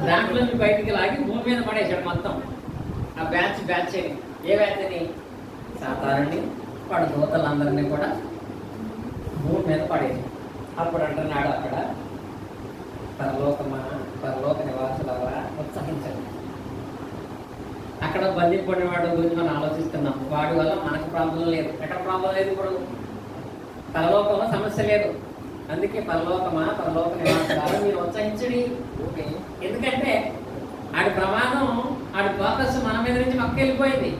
దాంట్లో బయటికి లాగి భూమి మీద పడేశాడు మొత్తం. ఆ బ్యాచ్ అని. ఏ బ్యాచ్ అని? సాతానుని వాడు దూతలందరినీ కూడా భూమి మీద పడేశాడు. అప్పుడు అంటున్నాడు అక్కడ, పరలోక నివాసులరా ఉత్సహించండి. అక్కడ బంధింపడిన వాడు గురించి మనం ఆలోచిస్తున్నాం. వాడి వల్ల మనకు ప్రాబ్లం లేదు. ఎక్కడ ప్రాబ్లం లేదు? ఇప్పుడు పరలోకంలో సమస్య లేదు. అందుకే పరలోక నివాసులారా మీరు ఉత్సహించండి. ఎందుకంటే ఆడి ప్రమాదం, ఆడి ఫోకస్ మన మీద నుంచి పక్క వెళ్ళిపోయింది.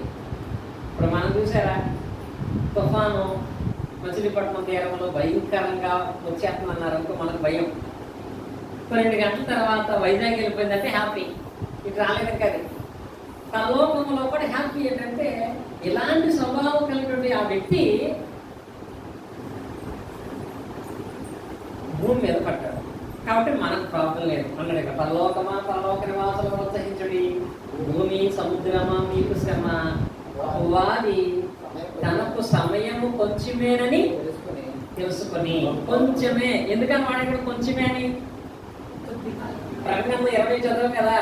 ఇప్పుడు మనం చూసారా, తుఫాను మచిలీపట్నం తీరంలో భయంకరంగా వచ్చేస్తుందన్నారు అనుకో, మనకు భయం. 2 గంటల తర్వాత వైజాగ్ వెళ్ళిపోయిందంటే హ్యాపీ. ఇటు రాలేదు కదా. పరలోకంలో కూడా హ్యాపీ ఏంటంటే ఇలాంటి స్వభావం కలిగినటువంటి ఆ వ్యక్తి భూమి మీద పడ్డాడు కాబట్టి మనకు ప్రాబ్లం లేదు అన్నాడు. ఇక్కడ పరలోక నివాసులు ప్రోత్సహించండి. భూమి సముద్రమా మీకు శ్రమ, వారి తనకు సమయము కొంచెమేనని తెలుసుకొని. కొంచెమే ఎందుకని వాడు ఇక్కడ కొంచెమే అని? ప్రకటన 20 చదువు కదా,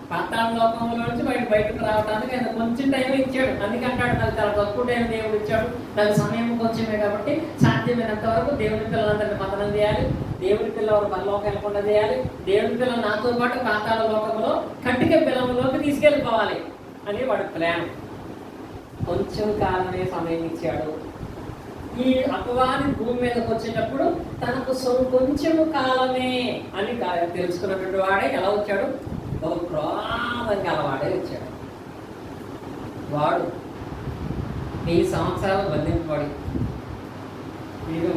పాతాళ లోకంలో నుంచి బయటకు రావడానికి ఆయన కొంచెం టైం ఇచ్చాడు. అందుకంటాడు నాకు చాలా తక్కువ టైం దేవుడు ఇచ్చాడు, నాకు సమయం కొంచెమే కాబట్టి సాధ్యమైనంత వరకు దేవుని పిల్లలందరినీ పతనం చేయాలి, దేవుని పిల్లలు పరలోకం వెళ్ళకుండా చేయాలి, దేవుని పిల్లలు నాతో పాటు పాతాళ లోకంలో కట్టిక పిల్లలలోకి తీసుకెళ్ళిపోవాలి అని వాడి ప్లాన్. కొంచెం కాలమే సమయం ఇచ్చాడు. ఈ అపవాది భూమి మీదకి వచ్చేటప్పుడు తనకు కొంచెము కాలమే అని తెలుసుకున్నటువంటి వాడే ఎలా వచ్చాడు? క్రోధం గలవాడే వచ్చాడు. వాడు 1000 సంవత్సరాలు బంధింపబడి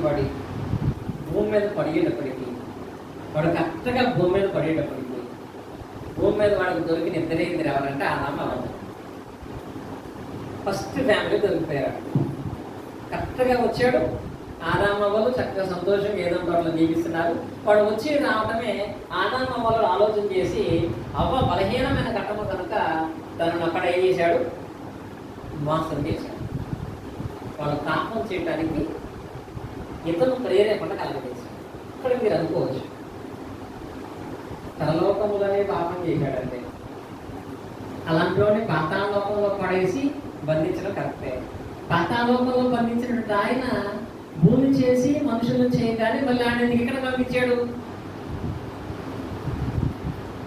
పడి భూమి మీద పడేటప్పటికి వాడు కరెక్ట్గా భూమి మీద పడేటప్పటికి భూమి మీద వాడికి దొరికిన ఇద్దరు ఎవరంటే ఆదాము అవ్వ. ఫస్ట్ ఫ్యామిలీ దొరికిపోయారు. కరెక్ట్గా వచ్చాడు. ఆదాము అవ్వలు చక్కగా సంతోషంగా ఏదో వాళ్ళు జీవిస్తున్నారు. వాడు వచ్చి రావడమే ఆదాము అవ్వలు ఆలోచన చేసి అవ్వ బలహీనమైన ఘట్టము కనుక తనను అక్కడ ఏం చేశాడు, మోసం చేశాడు. వాళ్ళు పాపం చేయడానికి ఇతను ప్రేరేపణ కలగజేశాడు. ఇక్కడ మీరు అనుకోవచ్చు, పరలోకములనే పాపం చేశాడంటే అలాంటి వాడిని పాతాళలోకంలో పడేసి బంధించడం కరెక్టే. పాతాళలోకంలో బంధించినట్టు ఆయన భూమి చేసి మనుషులను చేయగానే మళ్ళీ ఆయన ఇక్కడ పంపించాడు.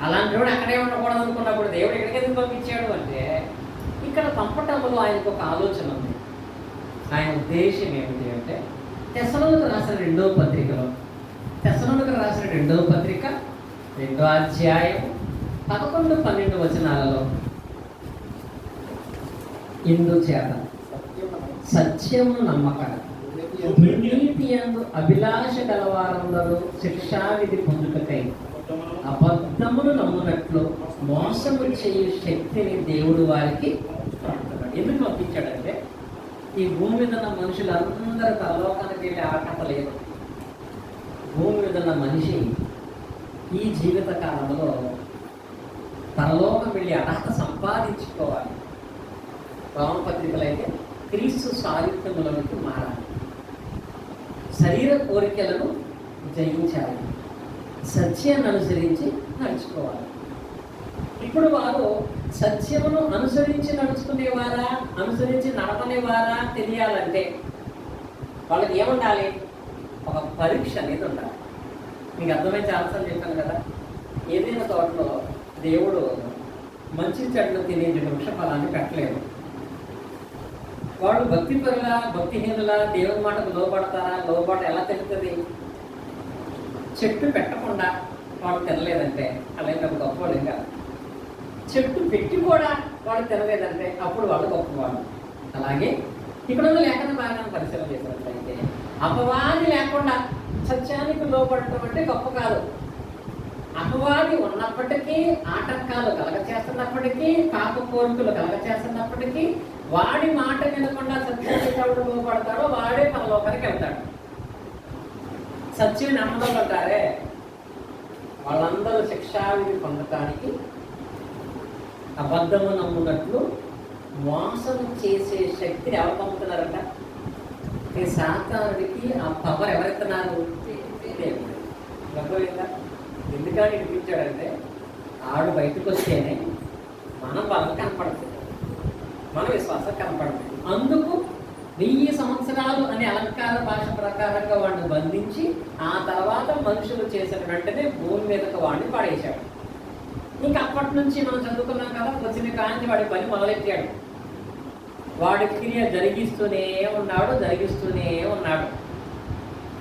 అలాంటి వాడు అక్కడే ఉండకూడదు అనుకున్నప్పుడు దేవుడు ఎక్కడికి ఎందుకు పంపించాడు అంటే ఇక్కడ పంపటంలో ఆయనకు ఒక ఆలోచన ఉంది. ఆయన ఉద్దేశం ఏమిటి అంటే తెస్సలోనికీయులకు రాసిన 2వ పత్రికలో, తెస్సలోనికీయులకు రాసిన 2వ పత్రిక 2వ అధ్యాయం 11-12 వచనాలలో ఇందుచేత సత్యము నమ్మక నీతి యందు అభిలాష గలవారందరూ శిక్షావిధి పొందుటకై అబద్ధమును నమ్మునట్లు మోసము చేయు శక్తిని దేవుడు వారికి ఎందుకు పంపించాడంటే ఈ భూమి మీద ఉన్న మనుషులందరూ పరలోకానికి వెళ్ళే అర్హత లేదు. భూమి మీద ఉన్న మనిషి ఈ జీవిత కాలంలో పరలోకం వెళ్ళి అర్హత సంపాదించుకోవాలి. వామపత్రికలు అయితే క్రీస్తు సాయుక్తములకు మారాలి, శరీర కోరికలను జయించాలి, సత్యాన్ని అనుసరించి నడుచుకోవాలి. ఇప్పుడు వారు సత్యమును అనుసరించి నడుచుకునేవారా, అనుసరించి నడపనేవారా తెలియాలంటే వాళ్ళకి ఏముండాలి, ఒక పరీక్ష అనేది ఉండాలి. మీకు అర్థమైన చాలాసార్లు చెప్పాను కదా, ఏదైనా తోటలో దేవుడు మంచి చెట్లు తినే వృక్ష ఫలాన్ని పెట్టలేదు. వాడు భక్తిపరులా భక్తిహీనులా దేవుని మాటకు లోపడతారా, లోపడ ఎలా తెలుస్తుంది? చెట్టు పెట్టకుండా వాడు తినలేదంటే అలాగే గొప్పవాడు ఇంకా. చెట్టు పెట్టి కూడా వాడు తినలేదంటే అప్పుడు వాడు గొప్పవాడు. అలాగే ఇక్కడ ఉన్న లేఖన భాగాన్ని పరిశీలన చేసినట్లయితే అపవాది లేకుండా సత్యానికి లోపడటం అంటే గొప్ప కాదు. అపవాది ఉన్నప్పటికీ, ఆటంకాలు కలగచేస్తున్నప్పటికీ, పాప కోరికలు కలగచేస్తున్నప్పటికీ వాడి మాట వినకుండా సత్యానికి ఎవడు లోపడతాడో వాడే పరలోకానికి వెళ్తాడు. సత్యం నమ్మదలుంటారే వాళ్ళందరూ శిక్షావిధి పొందటానికి అబద్ధము నమ్మునట్లు మోసం చేసే శక్తిని ఎవరు పంపుతున్నారంట? ఈ సాతానుడికి ఆ పవర్ ఎవరెత్తున్నారు? దేవుడు. ఎందుకని వినిపించాడంటే ఆడు బయటకు వస్తేనే మనం బలం కనపడుతుంది, మన విశ్వాసం కనపడుతుంది. అందుకు 1000 సంవత్సరాలు అనే అలంకార భాష ప్రకారంగా వాడిని బంధించి ఆ తర్వాత మనుషులు చేసిన వెంటనే భూమి మీదకు వాడిని పడేశాడు. ఇంకా అప్పటి నుంచి మనం చదువుకున్నాం కదా, వచ్చిన కాంతి వాడి పని మొదలెట్టాడు. వాడి క్రియ జరిగిస్తూనే ఉన్నాడు.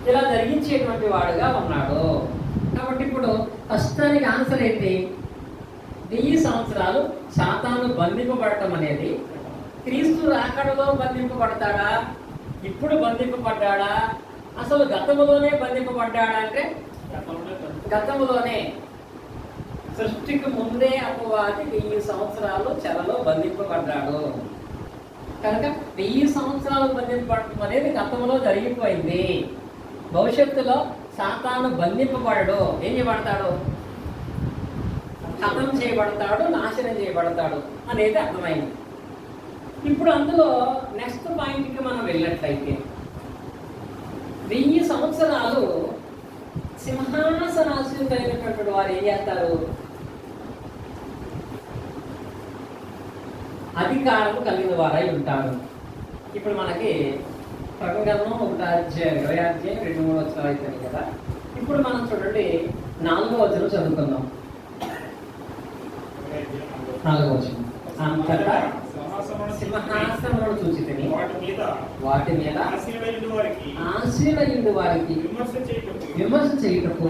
ఇలా జరిగించేటువంటి వాడుగా ఉన్నాడు. కాబట్టి ఇప్పుడు ప్రస్తుతానికి ఆన్సర్ ఏంటి? 1000 సంవత్సరాలు సాతాను బంధింపబడటం అనేది క్రీస్తు రాకడలో బంధింపబడతాడా, ఇప్పుడు బంధింపబడ్డాడా, అసలు గతములోనే బంధింపబడ్డాడా అంటే గతములోనే. సృష్టికి ముందే అపవాది 1000 సంవత్సరాలు చెరలో బంధింపబడ్డాడు. కనుక 1000 సంవత్సరాలు బంధింపబడటం అనేది గతంలో జరిగిపోయింది. భవిష్యత్తులో సాతాను బంధింపబడడు. ఏం చేయబడతాడు? హతం చేయబడతాడు, నాశనం చేయబడతాడు అనేది అర్థమైంది. ఇప్పుడు అందులో నెక్స్ట్ పాయింట్కి మనం వెళ్ళినట్లయితే 1000 సంవత్సరాలు సింహాసనాశ్రితులైనటువంటి వారు ఏం చేస్తారు? అధికారం కలిగిన వారై ఉంటారు. ఇప్పుడు మనకి ప్రకటన 1 అధ్యాయం 20 అధ్యాయం 2-3 వచనాలు అవుతాయి కదా. ఇప్పుడు మనం చూడండి 4వ వచనం చదువుకుందాం. 4వ వచనం. అంతటా సింహాసనములను చూచితిని, వాటి మీద ఆశీనులైన వారికి విమర్శ చేయుటకు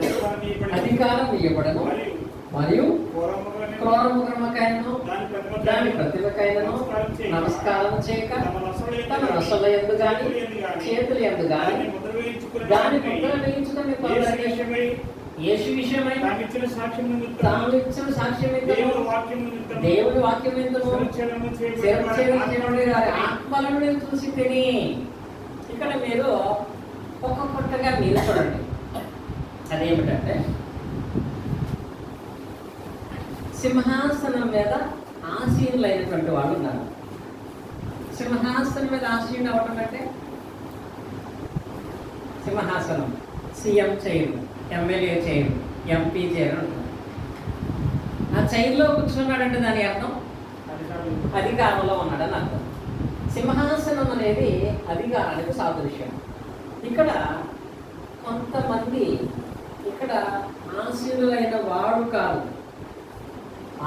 అధికారం ఇవ్వబడను. మరియు క్రూరముఖముకైనను దాని ప్రతిభకైనను నమస్కారం చేయక తన నొసల యందు గాని చేతులు యందు గాని దాని ముద్ర వేయించుకుని కొందరికి యేసు విషయమై తాము ఇచ్చిన సాక్ష్యం దేవుని వాక్యం ఎందుకు వారి ఆత్మలను నేను చూసి తిని. ఇక్కడ మీరు ఒక్కొక్కటిగా మీరు చూడండి. అదేమిటంటే సింహాసనం మీద ఆసీనులైనటువంటి వాళ్ళు ఉన్నారు. సింహాసనం మీద ఆసీనుడు అవ్వటం అంటే సింహాసనం CM chair, MLA chair, MP chair ఉంటుంది. ఆ చైర్లో కూర్చున్నాడంటే దాని అర్థం అధికారంలో ఉన్నాడని అర్థం. సింహాసనం అనేది అధికారానికి సాదృశ్యం. ఇక్కడ కొంతమంది ఇక్కడ ఆసీనులైన వాడు కాదు,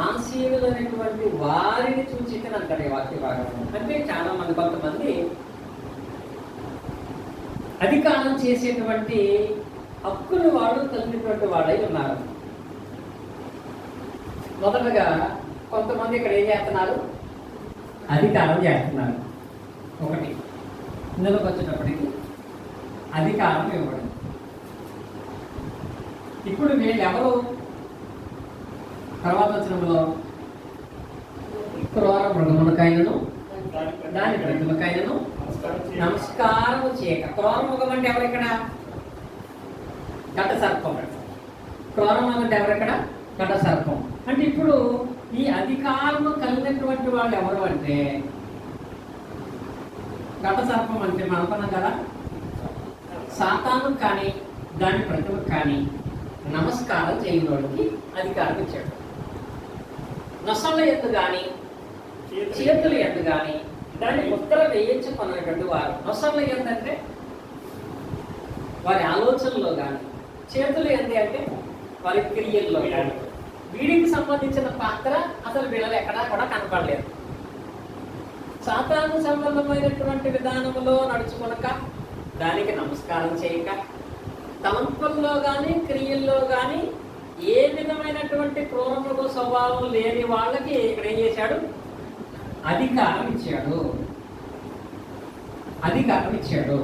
ఆసీనులైనటువంటి వారిని సూచికని అంటారు ఈ వాక్య భాగం. అంటే చాలా మంది కొంతమంది అధికారం చేసేటువంటి హక్కులు వాడు కలిగినటువంటి వాడై ఉన్నారు. మొదటగా కొంతమంది ఇక్కడ ఏం చేస్తున్నారు? అధికారం చేస్తున్నారు. ఒకటి ఇందులోకి వచ్చేటప్పటికి అధికారం ఇవ్వడం. ఇప్పుడు వీళ్ళు ఎవరు? తర్వాత వచ్చినప్పుడు క్రూర మృగమునకైనను దాని ప్రతిమకైనను నమస్కారము చేయక. క్రూర మృగం అంటే ఎవరు ఇక్కడ? ఘట సర్పం. క్రూర మృగం అంటే ఎవరు ఇక్కడ? ఘట సర్పం. అంటే ఇప్పుడు ఈ అధికారము కలిగినటువంటి వాళ్ళు ఎవరు అంటే ఘట సర్పం అంటే మనం అనుకున్నాం కదా, సాతాను కానీ దాని ప్రతిమ కానీ నమస్కారం చేయని వాడికి అధికారం ఇచ్చాడు. నొసళ్ళ యందు కానీ చేతులు యందు కానీ దాన్ని ముద్ర వేయించుకున్నటువంటి వారు. నొసళ్ళ యందు అంటే వారి ఆలోచనలో కానీ, చేతులు యందు అంటే వారి క్రియల్లో కానీ వీడికి సంబంధించిన పాత్ర అసలు వీళ్ళలో ఎక్కడా కూడా కనపడలేదు. సాతాను సంబంధమైనటువంటి విధానంలో నడుచుకొనక, దానికి నమస్కారం చేయక, తలంపుల్లో కానీ క్రియల్లో కానీ ఏ విధమైనటువంటి క్రూరమృగ స్వభావం లేని వాళ్ళకి ఇక్కడ ఏం చేశాడు? అధికారం ఇచ్చాడు. అధికారం ఇచ్చాడు.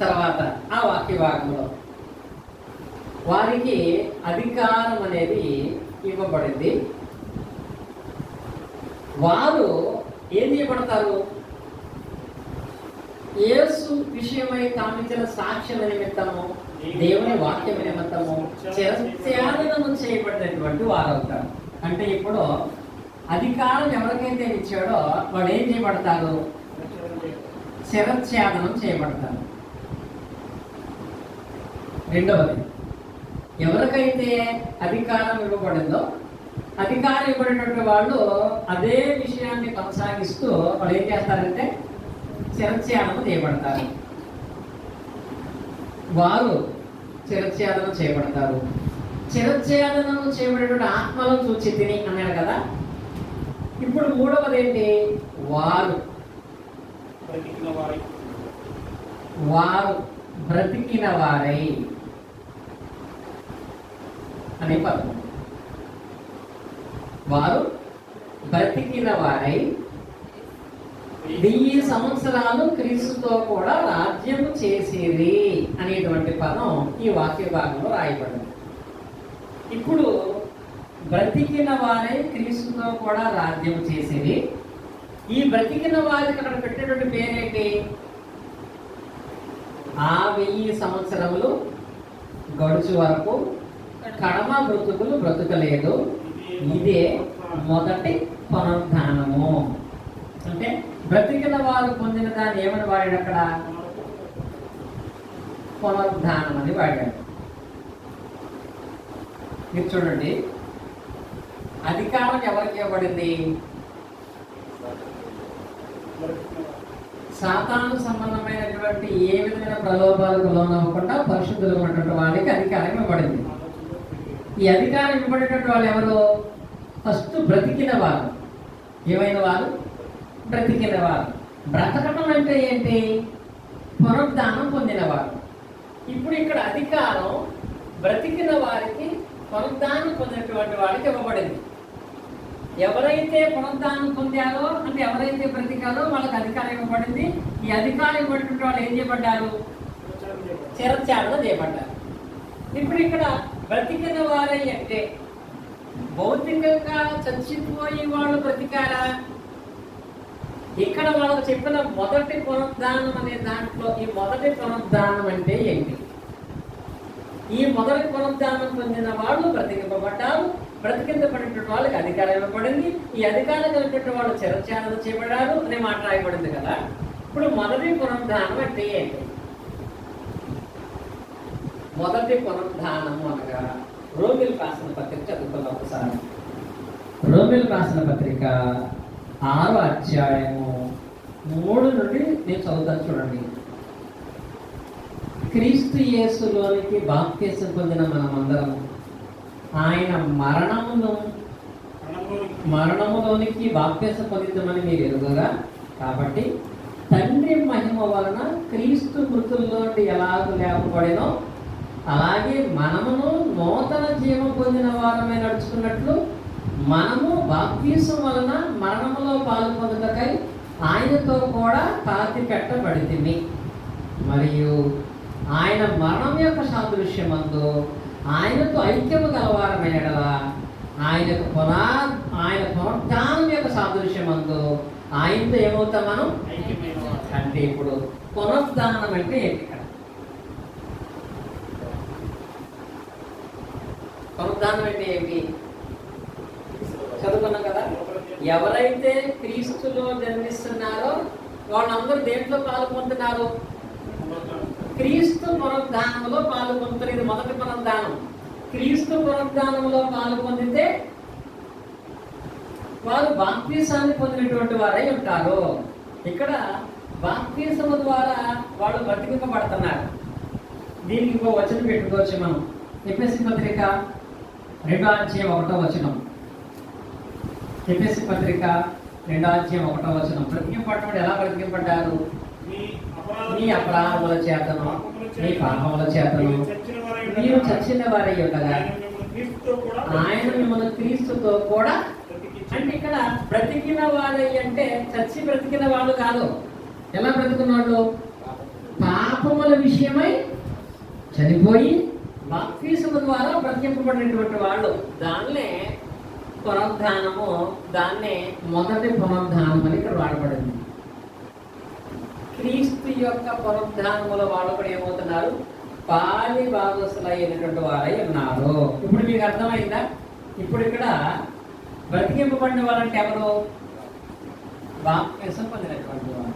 తర్వాత ఆ వాక్య భాగంలో వారికి అధికారం అనేది ఇవ్వబడింది. వారు ఏం చేయబడతారు? యేసు విషయమై తామిచ్చిన సాక్ష్యం నిమిత్తము, దేవుని వాక్యం నిమిత్తము త్యాగము చేయబడినటువంటి వారు అవుతారు. అంటే ఇప్పుడు అధికారం ఎవరికైతే ఇచ్చాడో వాడు ఏం చేయబడతారు? శిరఛేదనం చేయబడతారు. రెండవది, ఎవరికైతే అధికారం ఇవ్వబడిందో అధికారం ఇవ్వబడినటువంటి వాళ్ళు అదే విషయాన్ని కొనసాగిస్తూ వాళ్ళు ఏం చేస్తారంటే శిరఛేదనం చేయబడతారు. వారు శిరఛేదనం చేయబడతారు. శిరఛేదనం చేయబడినటువంటి ఆత్మలను చూచి తిని అన్నాడు కదా. ఇప్పుడు మూడవది ఏంటి? వారు బ్రతికిన వారై అనే పదం. వారు బ్రతికిన వారై 1000 సంవత్సరాలు క్రీస్తుతో కూడా రాజ్యము చేసేది అనేటువంటి పదం ఈ వాక్య భాగంలో రాయబడింది. ఇప్పుడు బ్రతికిన వారే క్రీస్తుతో కూడా రాజ్యం చేసేది. ఈ బ్రతికిన వారికి అక్కడ పెట్టేటువంటి పేరేంటి? ఆ 1000 సంవత్సరములు గడుచు వరకు కడమ బ్రతుకులు బ్రతుకలేదు, ఇదే మొదటి పునరుద్ధానము. అంటే బ్రతికిన వారు పొందిన దాన్ని ఏమని వాడాడు అక్కడ? పునరుద్ధానం అని వాడాడు. మీరు చూడండి, అధికారం ఎవరికి ఇవ్వబడింది? సాతాను సంబంధమైనటువంటి ఏ విధమైన ప్రలోభాలకు లోనవ్వకుండా పరిశుద్ధులు ఉన్నటువంటి వారికి అధికారం ఇవ్వబడింది. ఈ అధికారం ఇవ్వబడినటువంటి వాళ్ళు ఎవరు? ఫస్ట్ బ్రతికిన వారు. ఏమైనా వారు? బ్రతికిన వారు. బ్రతకటం అంటే ఏంటి? పునరుద్ధానం పొందినవారు. ఇప్పుడు ఇక్కడ అధికారం బ్రతికిన వారికి పునరుద్ధానం పొందినటువంటి వారికి ఇవ్వబడింది. ఎవరైతే పునరుద్ధానం పొందారో అంటే ఎవరైతే బ్రతికారో వాళ్ళకి అధికారం ఇవ్వబడింది. ఈ అధికారం ఇవ్వబడిన వాళ్ళు ఏం చేయబడ్డారు? చిరచారణ చేయబడ్డారు. ఇప్పుడు ఇక్కడ బ్రతికిన వారే అంటే భౌతికంగా చచ్చిపోయి వాళ్ళు బ్రతికారా? ఇక్కడ వాళ్ళకు చెప్పిన మొదటి పునరుద్ధానం అనే దాంట్లో ఈ మొదటి పునరుద్ధానం అంటే ఏంటి? ఈ మొదటి పునరుద్ధానం పొందిన వాళ్ళు బ్రతికింపబడ్డారు. బ్రతికింపబడినటువంటి వాళ్ళకి అధికారం ఇవ్వబడింది. ఈ అధికారం కలిగినటువంటి వాళ్ళు చిరచారణ చేయబడ్డారు అనే మాట రాయబడింది కదా. ఇప్పుడు మొదటి పునరుద్ధానం అంటే ఏంటి? మొదటి పునరుద్ధానము అనగా రోమిలకు రాసిన పత్రిక చదువుకున్న ఒకసారి. రోమిలకు రాసిన పత్రిక 6వ అధ్యాయము 3 నుండి నేను చదువుతాను చూడండి. క్రీస్తు యేసులోనికి బాప్తిసం పొందిన మనమందరం ఆయన మరణములోనికి బాప్తిసం పొందిద్దామని మీరు ఎరుగగా, కాబట్టి తండ్రి మహిమ వలన క్రీస్తు మృతుల్లో ఎలాగూ లేపబడినో అలాగే మనమును నూతన జీవం పొందిన వారమే నడుచుకున్నట్లు మనము బాప్తిసం వలన మరణములో పాలు పొందుటకై ఆయనతో కూడా పాతి పెట్టబడితిమి. మరియు ఆయన మరణం యొక్క సాదృశ్యమందు ఆయనతో ఐక్యము గలవారమైన ఆయన పునరుద్ధానం యొక్క సాదృశ్యమందు ఆయనతో ఏమవుతాం మనం? అంటే ఇప్పుడు పునరుద్ధానం అంటే ఏంటి? పునరుద్ధానం అంటే ఏంటి చదువుకున్నాం కదా. ఎవరైతే క్రీస్తులో జన్మిస్తున్నారో వాళ్ళందరూ దేంట్లో పాలు పొందుతున్నారు? క్రీస్తు పునరుద్ధానంలో పాలు పొందుతారు. ఇది మొదటి పునరుద్ధానం. క్రీస్తు పునరుద్ధానంలో పాలు పొందితే వారు బాప్తిసాన్ని పొందినటువంటి వారై ఉంటారు. ఇక్కడ బాప్తిసము ద్వారా వాళ్ళు బ్రతికింపబడుతున్నారు. దీనికి ఇంకో వచనం పెట్టుకోవచ్చు మనం. ఎఫెసీ పత్రిక 2వ అధ్యాయం 1వ వచనం. ఎఫెసీ పత్రిక 2వ అధ్యాయం 1వ వచనం. బ్రతికింపబడ్డ ఎలా బ్రతికింపడ్డారు? మీ అపరాధముల చేతను మీ పాపముల చేతను మీరు చచ్చిన వారై ఉండగా ఆయన మిమ్మల్ని క్రీస్తుతో కూడా. అంటే ఇక్కడ బ్రతికిన వారై అంటే చచ్చి బ్రతికిన వాళ్ళు కాదు. ఎలా బ్రతికిన వాళ్ళు? పాపముల విషయమై చనిపోయి బాప్తిసము ద్వారా బ్రతికింపబడినటువంటి వాళ్ళు. దాన్నే పునరుద్ధానము, దాన్నే మొదటి పునరుద్ధానం అని ఇక్కడ వాడబడింది. క్రీస్తు యొక్క పునరుద్ధానముల వాళ్ళు కూడా ఏమవుతున్నారు? పాలి భాగస్థులైనటువంటి వారై ఉన్నారు. ఇప్పుడు మీకు అర్థమైందా? ఇప్పుడు ఇక్కడ బ్రతికింపబడిన వాళ్ళంటే ఎవరు? బాప్తిసం పొందినటువంటి వారు.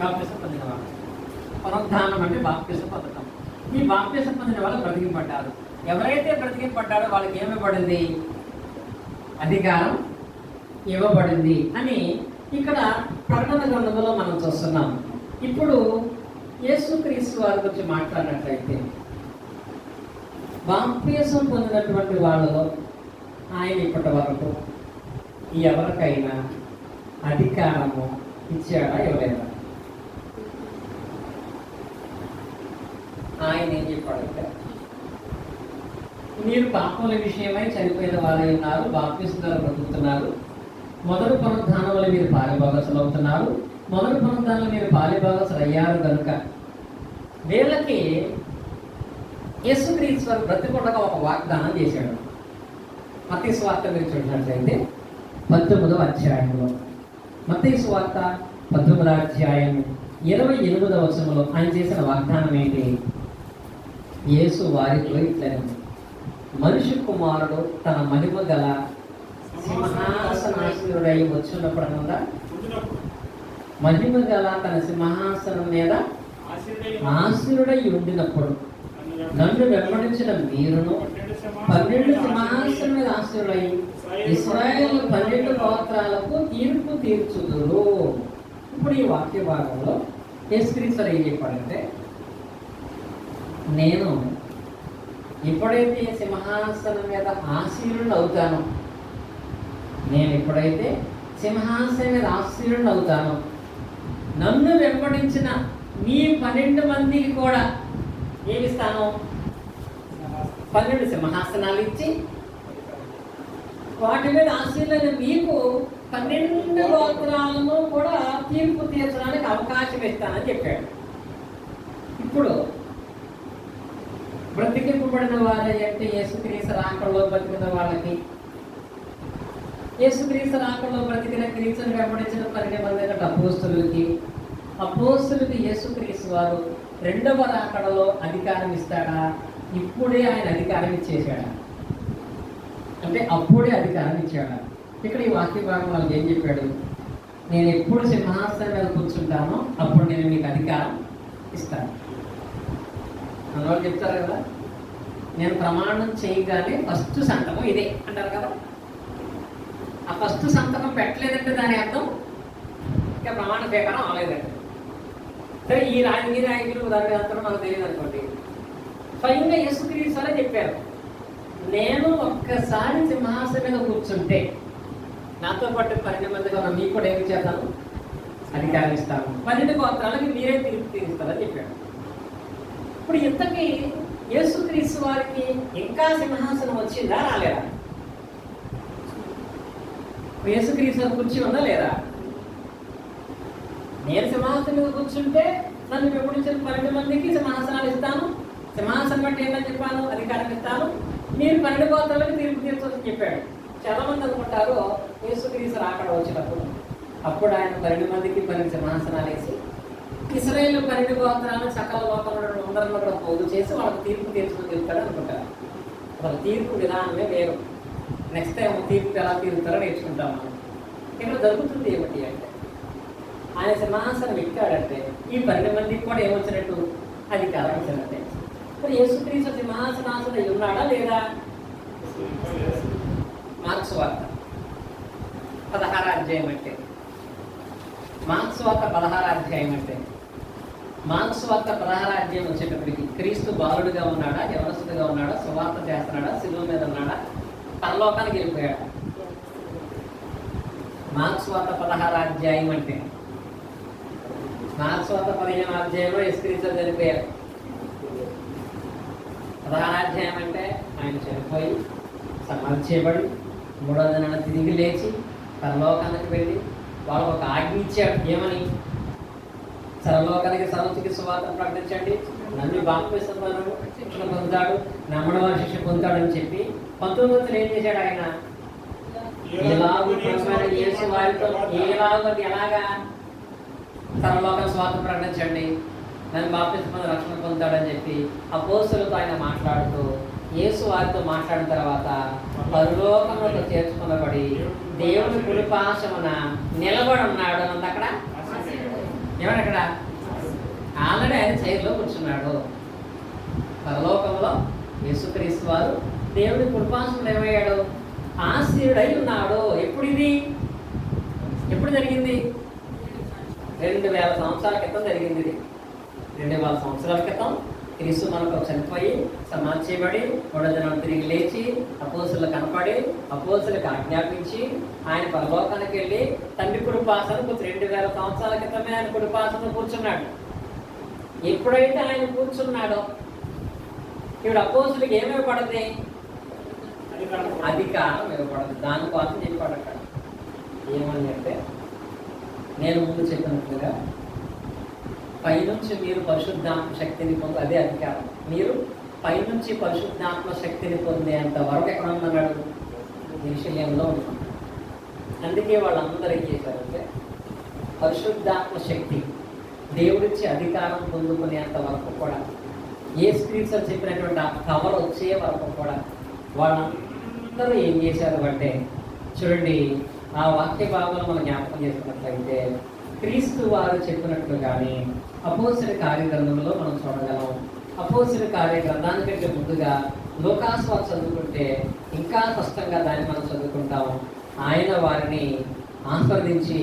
బాప్తిసం పొందిన వాళ్ళు. పునరుద్ధానం అంటే బాప్తిసం పొందడం. ఈ బాప్తిసం పొందిన వాళ్ళు బ్రతికింపడ్డారు. ఎవరైతే బ్రతికింపడ్డారో వాళ్ళకి ఏమివ్వబడింది? అధికారం ఇవ్వబడింది అని ఇక్కడ ప్రకటన గ్రంథంలో మనం చూస్తున్నాం. ఇప్పుడు యేసుక్రీస్తు వారి గురించి మాట్లాడినట్లయితే బాప్తిసం పొందినటువంటి వాళ్ళలో ఆయన ఇప్పటి వరకు ఎవరికైనా అధికారము ఇచ్చాడా? ఇవ్వలేదా? ఆయన ఏం చెప్పాడంటే, మీరు పాపముల విషయమై చనిపోయిన వారై ఉన్నారు, బాప్తిసం ద్వారా బ్రతుకుతున్నారు. మొదటి పునరుద్ధానంలో మీరు పాలిభాగస్తులు అవుతున్నారు. మొదటి పునరుద్ధానంలో మీరు పాలిభాగస్తులు అయ్యారు కనుక వీళ్ళకి యేసుక్రీస్తు వారు బ్రతికుండగా ఒక వాగ్దానం చేశాడు. మత్తయి సువార్త మీరు చూసినట్లయితే 19వ అధ్యాయంలో, మత్తయి సువార్త 19వ అధ్యాయం 28వ వచనంలో ఆయన చేసిన వాగ్దానం ఏంటి? యేసు వారితో ఇట్లనే, మనిషి కుమారుడు తన మహిమ గల సింహాసనాసీనుడై వచ్చినప్పుడు కదా, మహిమ గల తన సింహాసనం మీద ఆసీనుడై ఉండినప్పుడు నన్ను వెంబడించిన మీరును 12 సింహాసనం మీద ఆసీనుడై ఇశ్రాయేలు 12 గోత్రాలకు తీర్పు తీర్చుదురు. ఇప్పుడు ఈ వాక్య భాగంలో యేసుక్రీస్తు ఏం చెప్పాడంటే, నేను ఎప్పుడైతే సింహాసనం మీద ఆసీనుడిని అవుతానో, నేను ఎప్పుడైతే సింహాసనం మీద ఆసీనుడిని అవుతానో, నన్ను వెంబడించిన మీ 12 మందికి కూడా ఏమిస్తాను? 12 సింహాసనాలు ఇచ్చి వాటి మీద ఆశీర్వైన మీకు 12 గోత్రాలను కూడా తీర్పు తీర్చడానికి అవకాశం ఇస్తానని చెప్పాడు. ఇప్పుడు బ్రతికింపబడిన వారు అంటే యేసుక్రీస్తు రాకడలో బ్రతికిన వాళ్ళకి, యేసుక్రీస్తు రాకడలో బ్రతికిన క్రీస్తుని వెంబడించిన 12 మంది అపోస్తులకి, అపోస్తులకి యేసుక్రీస్తు వారు రెండవ రాకడలో అధికారం ఇస్తాడా? ఇప్పుడే ఆయన అధికారం ఇచ్చేసాడా? అంటే అప్పుడే అధికారం ఇచ్చాడా? ఇక్కడ ఈ వాక్య భాగం వాళ్ళకి ఏం చెప్పాడు? నేను ఎప్పుడు సింహాసనం మీద కూర్చుంటానో అప్పుడు నేను మీకు అధికారం ఇస్తాను. మనవాళ్ళు చెప్తారు కదా, నేను ప్రమాణం చేయగానే ఫస్ట్ సంతకం ఇదే అంటారు కదా. ఆ ఫస్ట్ సంతకం పెట్టలేదంటే దాని అర్థం ఇంకా ప్రమాణ స్వీకారం అవ్వలేదంటే. సరే, ఈ రాజకీయ దాని అంతా మనకు తెలియదు అనుకోండి. స్వయంగా యేసుక్రీస్తు వారే చెప్పారు, నేను ఒక్కసారి సింహాసనం మీద కూర్చుంటే నాతో పాటు 12 మందిగా ఉన్న మీకు కూడా ఏమి చేస్తాను? అధికారం ఇస్తాను. 12 గోత్రాలకి మీరే తీర్పు తీరుస్తారని చెప్పాడు. ఇప్పుడు ఇంతకీ యేసుక్రీస్తు వారికి ఇంకా సింహాసనం వచ్చిందా రాలేదా? యేసుక్రీస్తు కుర్చీ ఉందా లేదా? నేను సింహాసనం మీద కూర్చుంటే నన్ను వెంబడించిన 12 మందికి సింహాసనాలు ఇస్తాను. సింహాసనం అంటే ఏంటని చెప్పాను? అధికారం ఇస్తాను. మీరు 12 గోత్రాలకు తీర్పు తీర్చొచ్చని చెప్పాడు. చాలా మంది అనుకుంటారు యేసుక్రీస్తు రాకడ వచ్చినప్పుడు అప్పుడు ఆయన 12 మందికి 12 సింహాసనాలు వేసి ఇశ్రాయేలు 12 గోత్రాలను సకల లోకంలో అందరిలో కూడా పోగు చేసి వాళ్ళకి తీర్పు తీర్చుకుని చెప్తాడు అనుకుంటారు. వాళ్ళ తీర్పు విధానమే వేరు. నెక్స్ట్ టైం తీర్పు ఎలా తీరుతారో నేర్చుకుంటాం మనం. ఇక్కడ జరుగుతుంది ఏమిటి అంటే, ఆయన సింహాసనం ఎక్కాడంటే ఈ 12 మందికి కూడా ఏమొచ్చినట్టు? అధికారం వచ్చినట్టే. ఇప్పుడు యేసుక్రీస్తు సింహాసనాసన ఉన్నాడా లేదా? మార్క్స్ వార్త 16 అధ్యాయం అంటే, మార్క్స్ వార్త 16 అధ్యాయం అంటే, మార్క్స్ వార్త 16 అధ్యాయం వచ్చేటప్పటికి క్రీస్తు బాలుడిగా ఉన్నాడా, యవనస్తుడిగా ఉన్నాడా, సువార్త చేస్తున్నాడా, శిలువ మీద ఉన్నాడా, పరలోకానికి వెళ్ళిపోయాడా? మార్క్స్ వార్త 16 అధ్యాయం అంటే, మార్క్స్ వార్త 15 అధ్యాయంలో యేసుక్రీస్తు చనిపోయారు. 16 అధ్యాయం అంటే ఆయన చనిపోయి సమాధి చేయబడి 3వ దినాన తిరిగి లేచి పరలోకానికి వెళ్ళి వాళ్ళకు ఒక ఆజ్ఞ ఇచ్చాడు. ఏమని? సర్వలోకానికి సర్వతికి సువార్త ప్రకటించండి, నన్ను బాప్తిసం శిక్షణ పొందుతాడు, నమ్మడం వారి శిక్ష పొందుతాడని చెప్పి 19 ఏం చేశాడు ఆయన? యేసు వారితో ఎలాగా సర్వలోకం సువార్త ప్రకటించండి, నన్ను బాప్తిసం పొంది రక్షణ పొందుతాడని చెప్పి అపోస్తలులతో ఆయన మాట్లాడుతూ యేసు వారితో మాట్లాడిన తర్వాత పరలోకంలో చేర్చుకునబడి దేవుని కుడిపార్శ్వమున నిలబడి ఉన్నాడు అంత. అక్కడ ఏమన్నా? అక్కడ ఆల్రెడీ ఆయన చైర్లో కూర్చున్నాడు. పరలోకంలో యేసుక్రీస్తు వారు దేవుని కుడిపార్శ్వమున ఏమయ్యాడు? ఆసీనుడై ఉన్నాడు. ఎప్పుడు ఇది? ఎప్పుడు జరిగింది? 2000 సంవత్సరాల క్రితం జరిగింది. ఇది 2000 సంవత్సరాల క్రితం క్రీస్తు మనకు చనిపోయి సమాధి చేయబడి 3వ దినాన తిరిగి లేచి అపోస్తలులకు కనపడి అపోస్తలులకు ఆజ్ఞాపించి ఆయన పరలోకానికి వెళ్ళి తండ్రి కుడిపార్శ్వన 2000 సంవత్సరాల క్రితమే ఆయన కుడిపార్శ్వన కూర్చున్నాడు. ఎప్పుడైతే ఆయన కూర్చున్నాడో ఇప్పుడు అపోస్తలులకు ఏమివ్వబడది? అధికారం ఇవ్వబడదు. దానికోసం చెప్పాడు అక్కడ. ఏమని అంటే, నేను ముందు చెప్పినట్లుగా పైనుంచి మీరు పరిశుద్ధాత్మ శక్తిని పొంది, అదే అధికారం. మీరు పైనుంచి పరిశుద్ధాత్మ శక్తిని పొందేంత వరకు ఎక్కడ ఉందన్నాడు? యెరూషలేములో ఉన్నాడు. అందుకే వాళ్ళందరూ ఏం చేశారంటే పరిశుద్ధాత్మ శక్తి దేవుడిచ్చి అధికారం పొందుకునేంత వరకు కూడా, యేసుక్రీస్తు చెప్పినటువంటి ఆ కవర్ వచ్చే వరకు కూడా వాళ్ళందరూ ఏం చేశారు అంటే, చూడండి ఆ వాక్య భాగంలో మనం జ్ఞాపకం చేసుకున్నట్లయితే క్రీస్తు వారు చెప్పినట్లుగానే అపోస్తలుల కార్యగ్రంథంలో మనం చూడగలం. అపోస్తలుల కార్యగ్రంథానికంటే ముందుగా లూకాసు వార్త చదువుకుంటే ఇంకా స్పష్టంగా దాన్ని మనం చదువుకుంటాం. ఆయన వారిని ఆస్వాదించి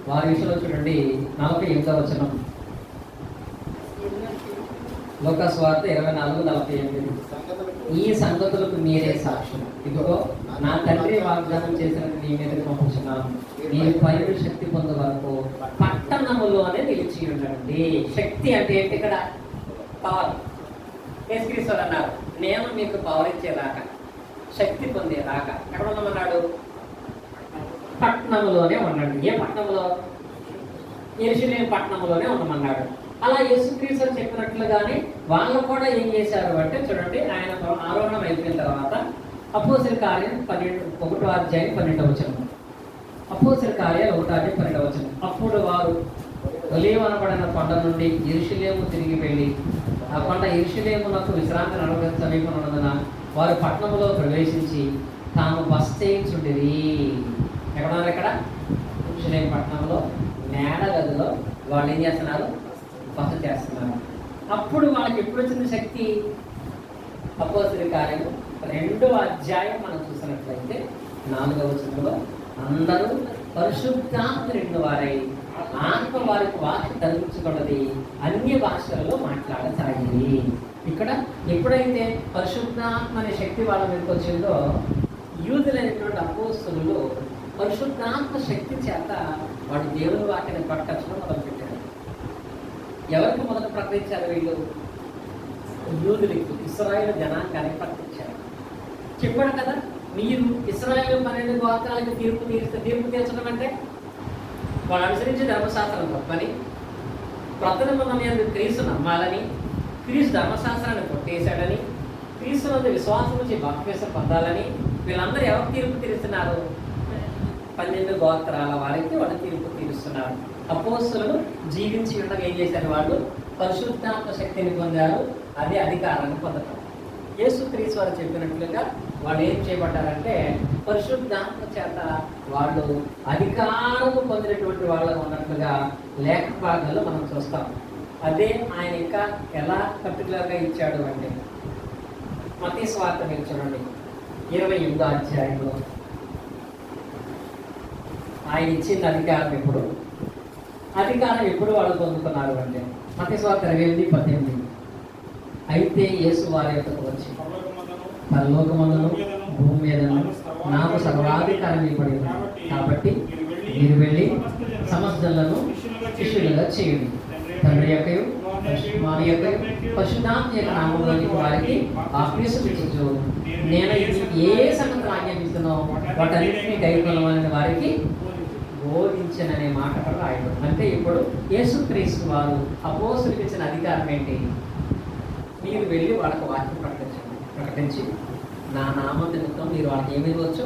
వారి విషయంలో చూడండి 48వ వచనం. లూకాసు వార్త 24:48. ఈ సంగతులకు మీరే సాక్ష్యం. ఇదిగో నా తండ్రి వాగ్దానం చేసినట్టు నీ మీదకి పంపుతున్నాను. నేను పైన శక్తి పొందే వరకు పట్టణములోనే నిలిచి ఉండండి. శక్తి అంటే ఏంటి? ఇక్కడ పవర్. యేసుక్రీస్తు అన్నారు నేను మీకు పవర్ ఇచ్చేదాకా, శక్తి పొందేదాకా ఎక్కడ ఉండమన్నాడు? పట్టణంలోనే ఉండండి. ఏ పట్టణంలో? యెరూషలేము పట్టణంలోనే ఉండమన్నాడు. అలా యేసుక్రీస్తు చెప్పినట్లుగానే వాళ్ళు కూడా ఏం చేశారు అంటే చూడండి, ఆయన ఆరోహణం అయిపోయిన తర్వాత అపోస్తలుల కార్యం 1వ అధ్యాయం 12వ వచనం. అపోస్తలుల కార్యాలు 1వ అధ్యాయం 12వ వచనం. అప్పుడు వారు ఒలీవ అనబడిన కొండ నుండి యెరూషలేము తిరిగి వెళ్ళి, ఆ కొండ యెరూషలేమునకు విశ్రాంతి నడవక సమీపం ఉన్నందున వారు పట్టణంలో ప్రవేశించి తాము బస చేయించుండిరి. ఎక్కడ ఉన్నారు? ఇక్కడ యెరూషలేము పట్టణంలో మేడ గదిలో వాళ్ళు ఏం చేస్తున్నారు? బస చేస్తున్నారు. అప్పుడు వాళ్ళకి ఎప్పుడు వచ్చింది శక్తి? అపోస్తలుల కార్యము 2వ అధ్యాయం మనం చూసినట్లయితే 4వ వచనంలో అందరూ పరిశుద్ధాత్మ నిండిన వారై ఆత్మ వారికి వాక్యం తగ్గించుకున్నది అన్య భాషలలో మాట్లాడసాగింది. ఇక్కడ ఎప్పుడైతే పరిశుద్ధాత్మ అనే శక్తి వాళ్ళ మీదకి వచ్చిందో, యూదులైనటువంటి అపోస్తలులు పరిశుద్ధాత్మ శక్తి చేత వాడు దేవుని వాక్యాన్ని పట్టుకొచ్చడం మొదలుపెట్టారు. ఎవరికి మొదట ప్రకటించారు? వీళ్ళు యూదులకు, ఇశ్రాయేలు జనాంగానికి ప్రకటించారు. చెప్పాడు కదా, మీరు ఇశ్రాయేలు 12 గోత్రాలకు తీర్పు తీర్చడం అంటే వాళ్ళు అనుసరించే ధర్మశాస్త్రం తప్పని, క్రొత్త నిబంధన క్రీస్తు నమ్మాలని, క్రీస్తు ధర్మశాస్త్రాన్ని కొట్టేశాడని, క్రీస్తు వద్ద విశ్వాసం నుంచి బాప్తిసం పొందాలని వీళ్ళందరూ ఎవరు తీర్పు తీరుస్తున్నారు? 12 గోత్రాల వారికి వాళ్ళు తీర్పు తీరుస్తున్నారు. అపోస్తలులు జీవించి ఉండగా ఏం చేశారు? వాళ్ళు పరిశుద్ధాత్మ శక్తిని పొందారు. అది అధికారాన్ని పొందటం. యేసుక్రీస్తు వారు చెప్పినట్లుగా వాళ్ళు ఏం చేయబడ్డారంటే పరిశుద్ధాత్మ చేత వాళ్ళు అధికారము పొందినటువంటి వాళ్ళకు ఉన్నట్లుగా లేఖ భాగాల్లో మనం చూస్తాం. అదే ఆయన ఇంకా ఎలా పర్టికులర్గా ఇచ్చాడు అంటే మత్తయి సువార్త మీరు చూడండి 28వ అధ్యాయంలో ఆయన ఇచ్చిన అధికారం ఎప్పుడు వాళ్ళు పొందుతున్నారు అంటే మత్తయి సువార్త 28:18. అయితే యేసు వారి యొక్కకు వచ్చి పరలోకమందును భూమి మీదను నాకు సర్వాధికారం ఇవ్వబడింది. కాబట్టి మీరు వెళ్ళి సమస్తలను శిష్యులుగా చేయండి. తండ్రి యొక్కయు కుమారుని యొక్కయు పరిశుద్ధాత్మ యొక్క నామములోని వారికి బాప్తిసం ఇచ్చుచు నేను ఏ సంగతులు ఆజ్ఞాపిస్తున్నో వాటన్నిటినీ కైకొనమని వారికి బోధించననే మాట కూడా రాయబడింది. అంటే ఇప్పుడు యేసుక్రీస్తు వారు అపోస్తలులకు ఇచ్చిన అధికారం ఏంటి? మీరు వెళ్ళి వాళ్ళకి వాక్యం ప్రకటించి నా నామ నిమిత్తం మీరు వాళ్ళకి ఏమి ఇవ్వచ్చు?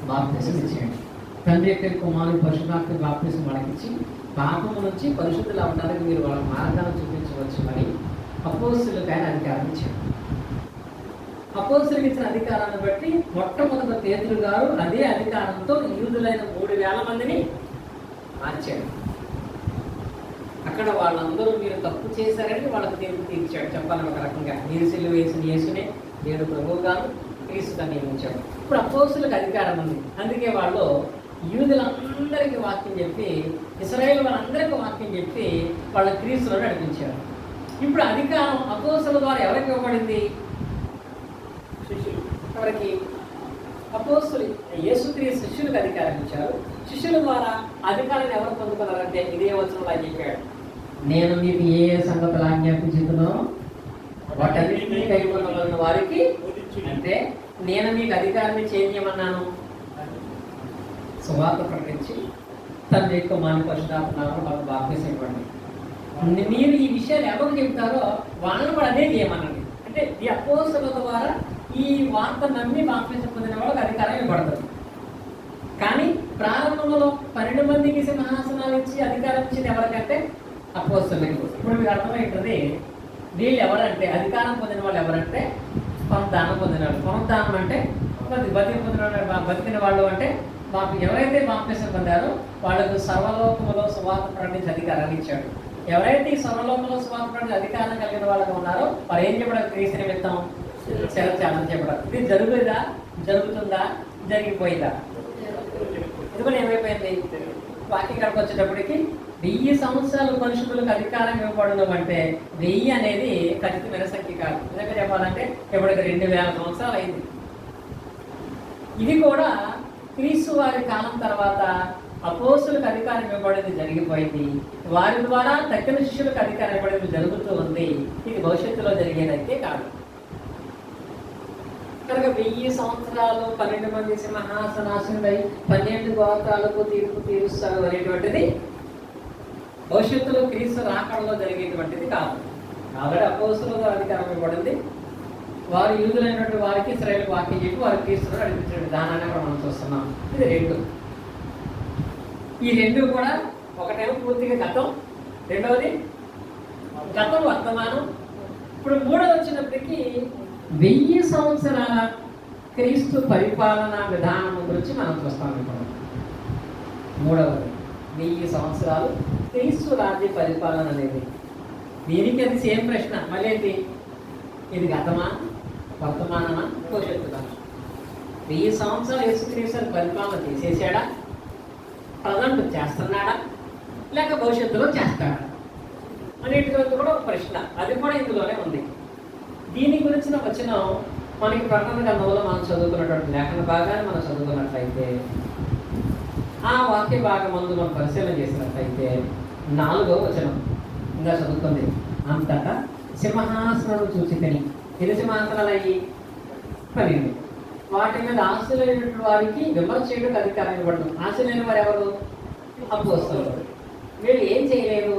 బాప్తిసం ఇచ్చేయండి. తండ్రి యొక్క కుమారుడు పరిశుద్ధాత్మ బాప్తిసం వాళ్ళకి ఇచ్చి పాపము నుంచి పరిశుద్ధులు అవడానికి మీరు వాళ్ళ మార్గాన్ని చూపించవచ్చు అని అపోస్తలులకు ఆయన అధికారం ఇచ్చాడు. అపోస్తలులకు ఇచ్చిన అధికారాన్ని బట్టి మొట్టమొదట పేతురు గారు అదే అధికారంతో యూదులైన 3,000 మందిని మార్చాడు. అక్కడ వాళ్ళందరూ మీరు తప్పు చేశారని వాళ్ళకి తీర్పు తీర్చాడు. చెప్పాలని ఒక రకంగా మీరు సిలువ వేసిన యేసునే దేవుడు ప్రభువుగాను క్రీస్తుగా నియమించాడు. ఇప్పుడు అపోస్తలులకు అధికారం ఉంది. అందుకే వాళ్ళు యూదులందరికీ వాక్యం చెప్పి ఇశ్రాయేలు వాళ్ళందరికీ వాక్యం చెప్పి వాళ్ళ క్రీస్తులను నడిపించారు. ఇప్పుడు అధికారం అపోస్తలుల ద్వారా ఎవరికి ఇవ్వబడింది? శిష్యులు. ఎవరికి? అపోస్తలు యేసుక్రీస్తు శిష్యులకు అధికారం ఇచ్చారు. శిష్యుల ద్వారా అధికారాన్ని ఎవరు పొందుకున్నారంటే ఇదే వచనంలో ఆయన చెప్పాడు, నేను మీకు ఏ సంగతులు ఆజ్ఞాపించుతున్నో వాటన్నిటినీ కైకొనవలసిన వారికి. అంటే నేను మీకు అధికారాన్ని చేయమన్నాను, సువార్త ప్రకటించి తండ్రి యొక్క మాని పరిశుద్ధాత్మ మాకు బాప్తిసం ఇవ్వండి. మీరు ఈ విషయాలు ఎవరికి చెప్తారో వాళ్ళని కూడా అదే చేయమనండి. అంటే ఈ అపోస్తలుల ద్వారా ఈ వార్త నమ్మి బాప్తిసం పొందిన వాళ్ళకి అధికారం ఇవ్వబడతారు. కానీ ప్రారంభంలో 12 మందికి సింహాసనాలు ఇచ్చి అధికారం ఇచ్చింది ఎవరికంటే అపోస్తలులకు. ఇప్పుడు మీకు అర్థమవుతుంది వీళ్ళు ఎవరంటే అధికారం పొందిన వాళ్ళు ఎవరంటే పునరుద్ధానం పొందిన వాళ్ళు. పునరుద్ధానం అంటే బతికిన వాళ్ళు అంటే ఎవరైతే బాప్తిసం పొందారో వాళ్ళకు సర్వలోకములో సువార్త ప్రకటించే అధికారాన్ని ఇచ్చాడు. ఎవరైతే ఈ సర్వలోకంలో సువార్త ప్రకటించే అధికారం కలిగిన వాళ్ళకు ఉన్నారో వారు ఏం చెప్పడం? క్రీస్తు నిమిత్తం శరచాలని చెప్పడం. ఇది జరుగుతుందా? జరుగుతుందా? జరిగిపోయిందా? ఇది కూడా ఏమైపోయింది? వాక్యం కడప వచ్చేటప్పటికి 1000 సంవత్సరాలు పరిశుద్ధులకు అధికారం ఇవ్వబడడం అంటే 1000 అనేది ఖచ్చితమైన సంఖ్య కాదు. ఎందుకంటే చెప్పాలంటే ఇప్పటికి 2000 సంవత్సరాలు అయింది. ఇది కూడా క్రీస్తు వారి కాలం తర్వాత అపోస్తలులకు అధికారం ఇవ్వబడింది జరిగిపోయింది. వారి ద్వారా తక్కిన శిష్యులకు అధికారం ఇవ్వబడింది జరుగుతూ ఉంది. ఇది భవిష్యత్తులో జరిగేదైతే కాదు. కనుక 1000 సంవత్సరాలు 12 మంది సింహాసనాసనుడై 12 గోత్రాలకు తీర్పు తీరుస్తాడు అనేటువంటిది భవిష్యత్తులో క్రీస్తు రాకడలో జరిగేటువంటిది కాదు. ఆల్రెడీ అపోస్తలుగా అధికారం ఇవ్వబడింది. వారు యూదులైనటువంటి వారికి ఇశ్రాయేలు వాక్యం చెప్పి వారు క్రీస్తును నడిపించిన విధానాన్ని అక్కడ మనం చూస్తున్నాం. ఇది 2. ఈ 2 కూడా ఒకటేమో పూర్తిగా గతం, రెండవది గతం వర్తమానం. ఇప్పుడు 3వ వచ్చినప్పటికీ 1000 సంవత్సరాల క్రీస్తు పరిపాలనా విధానం గురించి మనం చూస్తాం. ఇప్పుడు 3వది 1000 సంవత్సరాలు క్రీస్తు రాజ్య పరిపాలన అనేది. దీనికి అది సేమ్ ప్రశ్న. మళ్ళీ ఏంటి, ఇది గతమా, వర్తమానమా, భవిష్యత్తుగా? 1000 సంవత్సరాలు యేసుక్రీస్తు పరిపాలన చేసేసాడా, ప్రజెంట్ చేస్తున్నాడా, లేక భవిష్యత్తులో చేస్తాడా అనేటువంటి కూడా ఒక ప్రశ్న. అది కూడా ఇందులోనే ఉంది. దీని గురించిన వచనం మనకి ప్రకటన గ్రంథంలో మనం చదువుకున్నటువంటి లేఖన భాగాన్ని మనం చదువుకున్నట్లయితే, ఆ వాక్య భాగం ముందు మనం పరిశీలన చేసినట్లయితే 4వ వచనం ఇంకా చదువుతుంది. అంతటా సింహాసనం చూసి తిని, ఎన్ని సింహాసనాలు అయ్యి 12. వాటి మీద ఆశలైనటువంటి వారికి విమర్శ చేయడానికి అధికారం ఇవ్వడం. ఆశలైన వారు ఎవరు? అపోస్తలులు. వీళ్ళు ఏం చేయలేదు,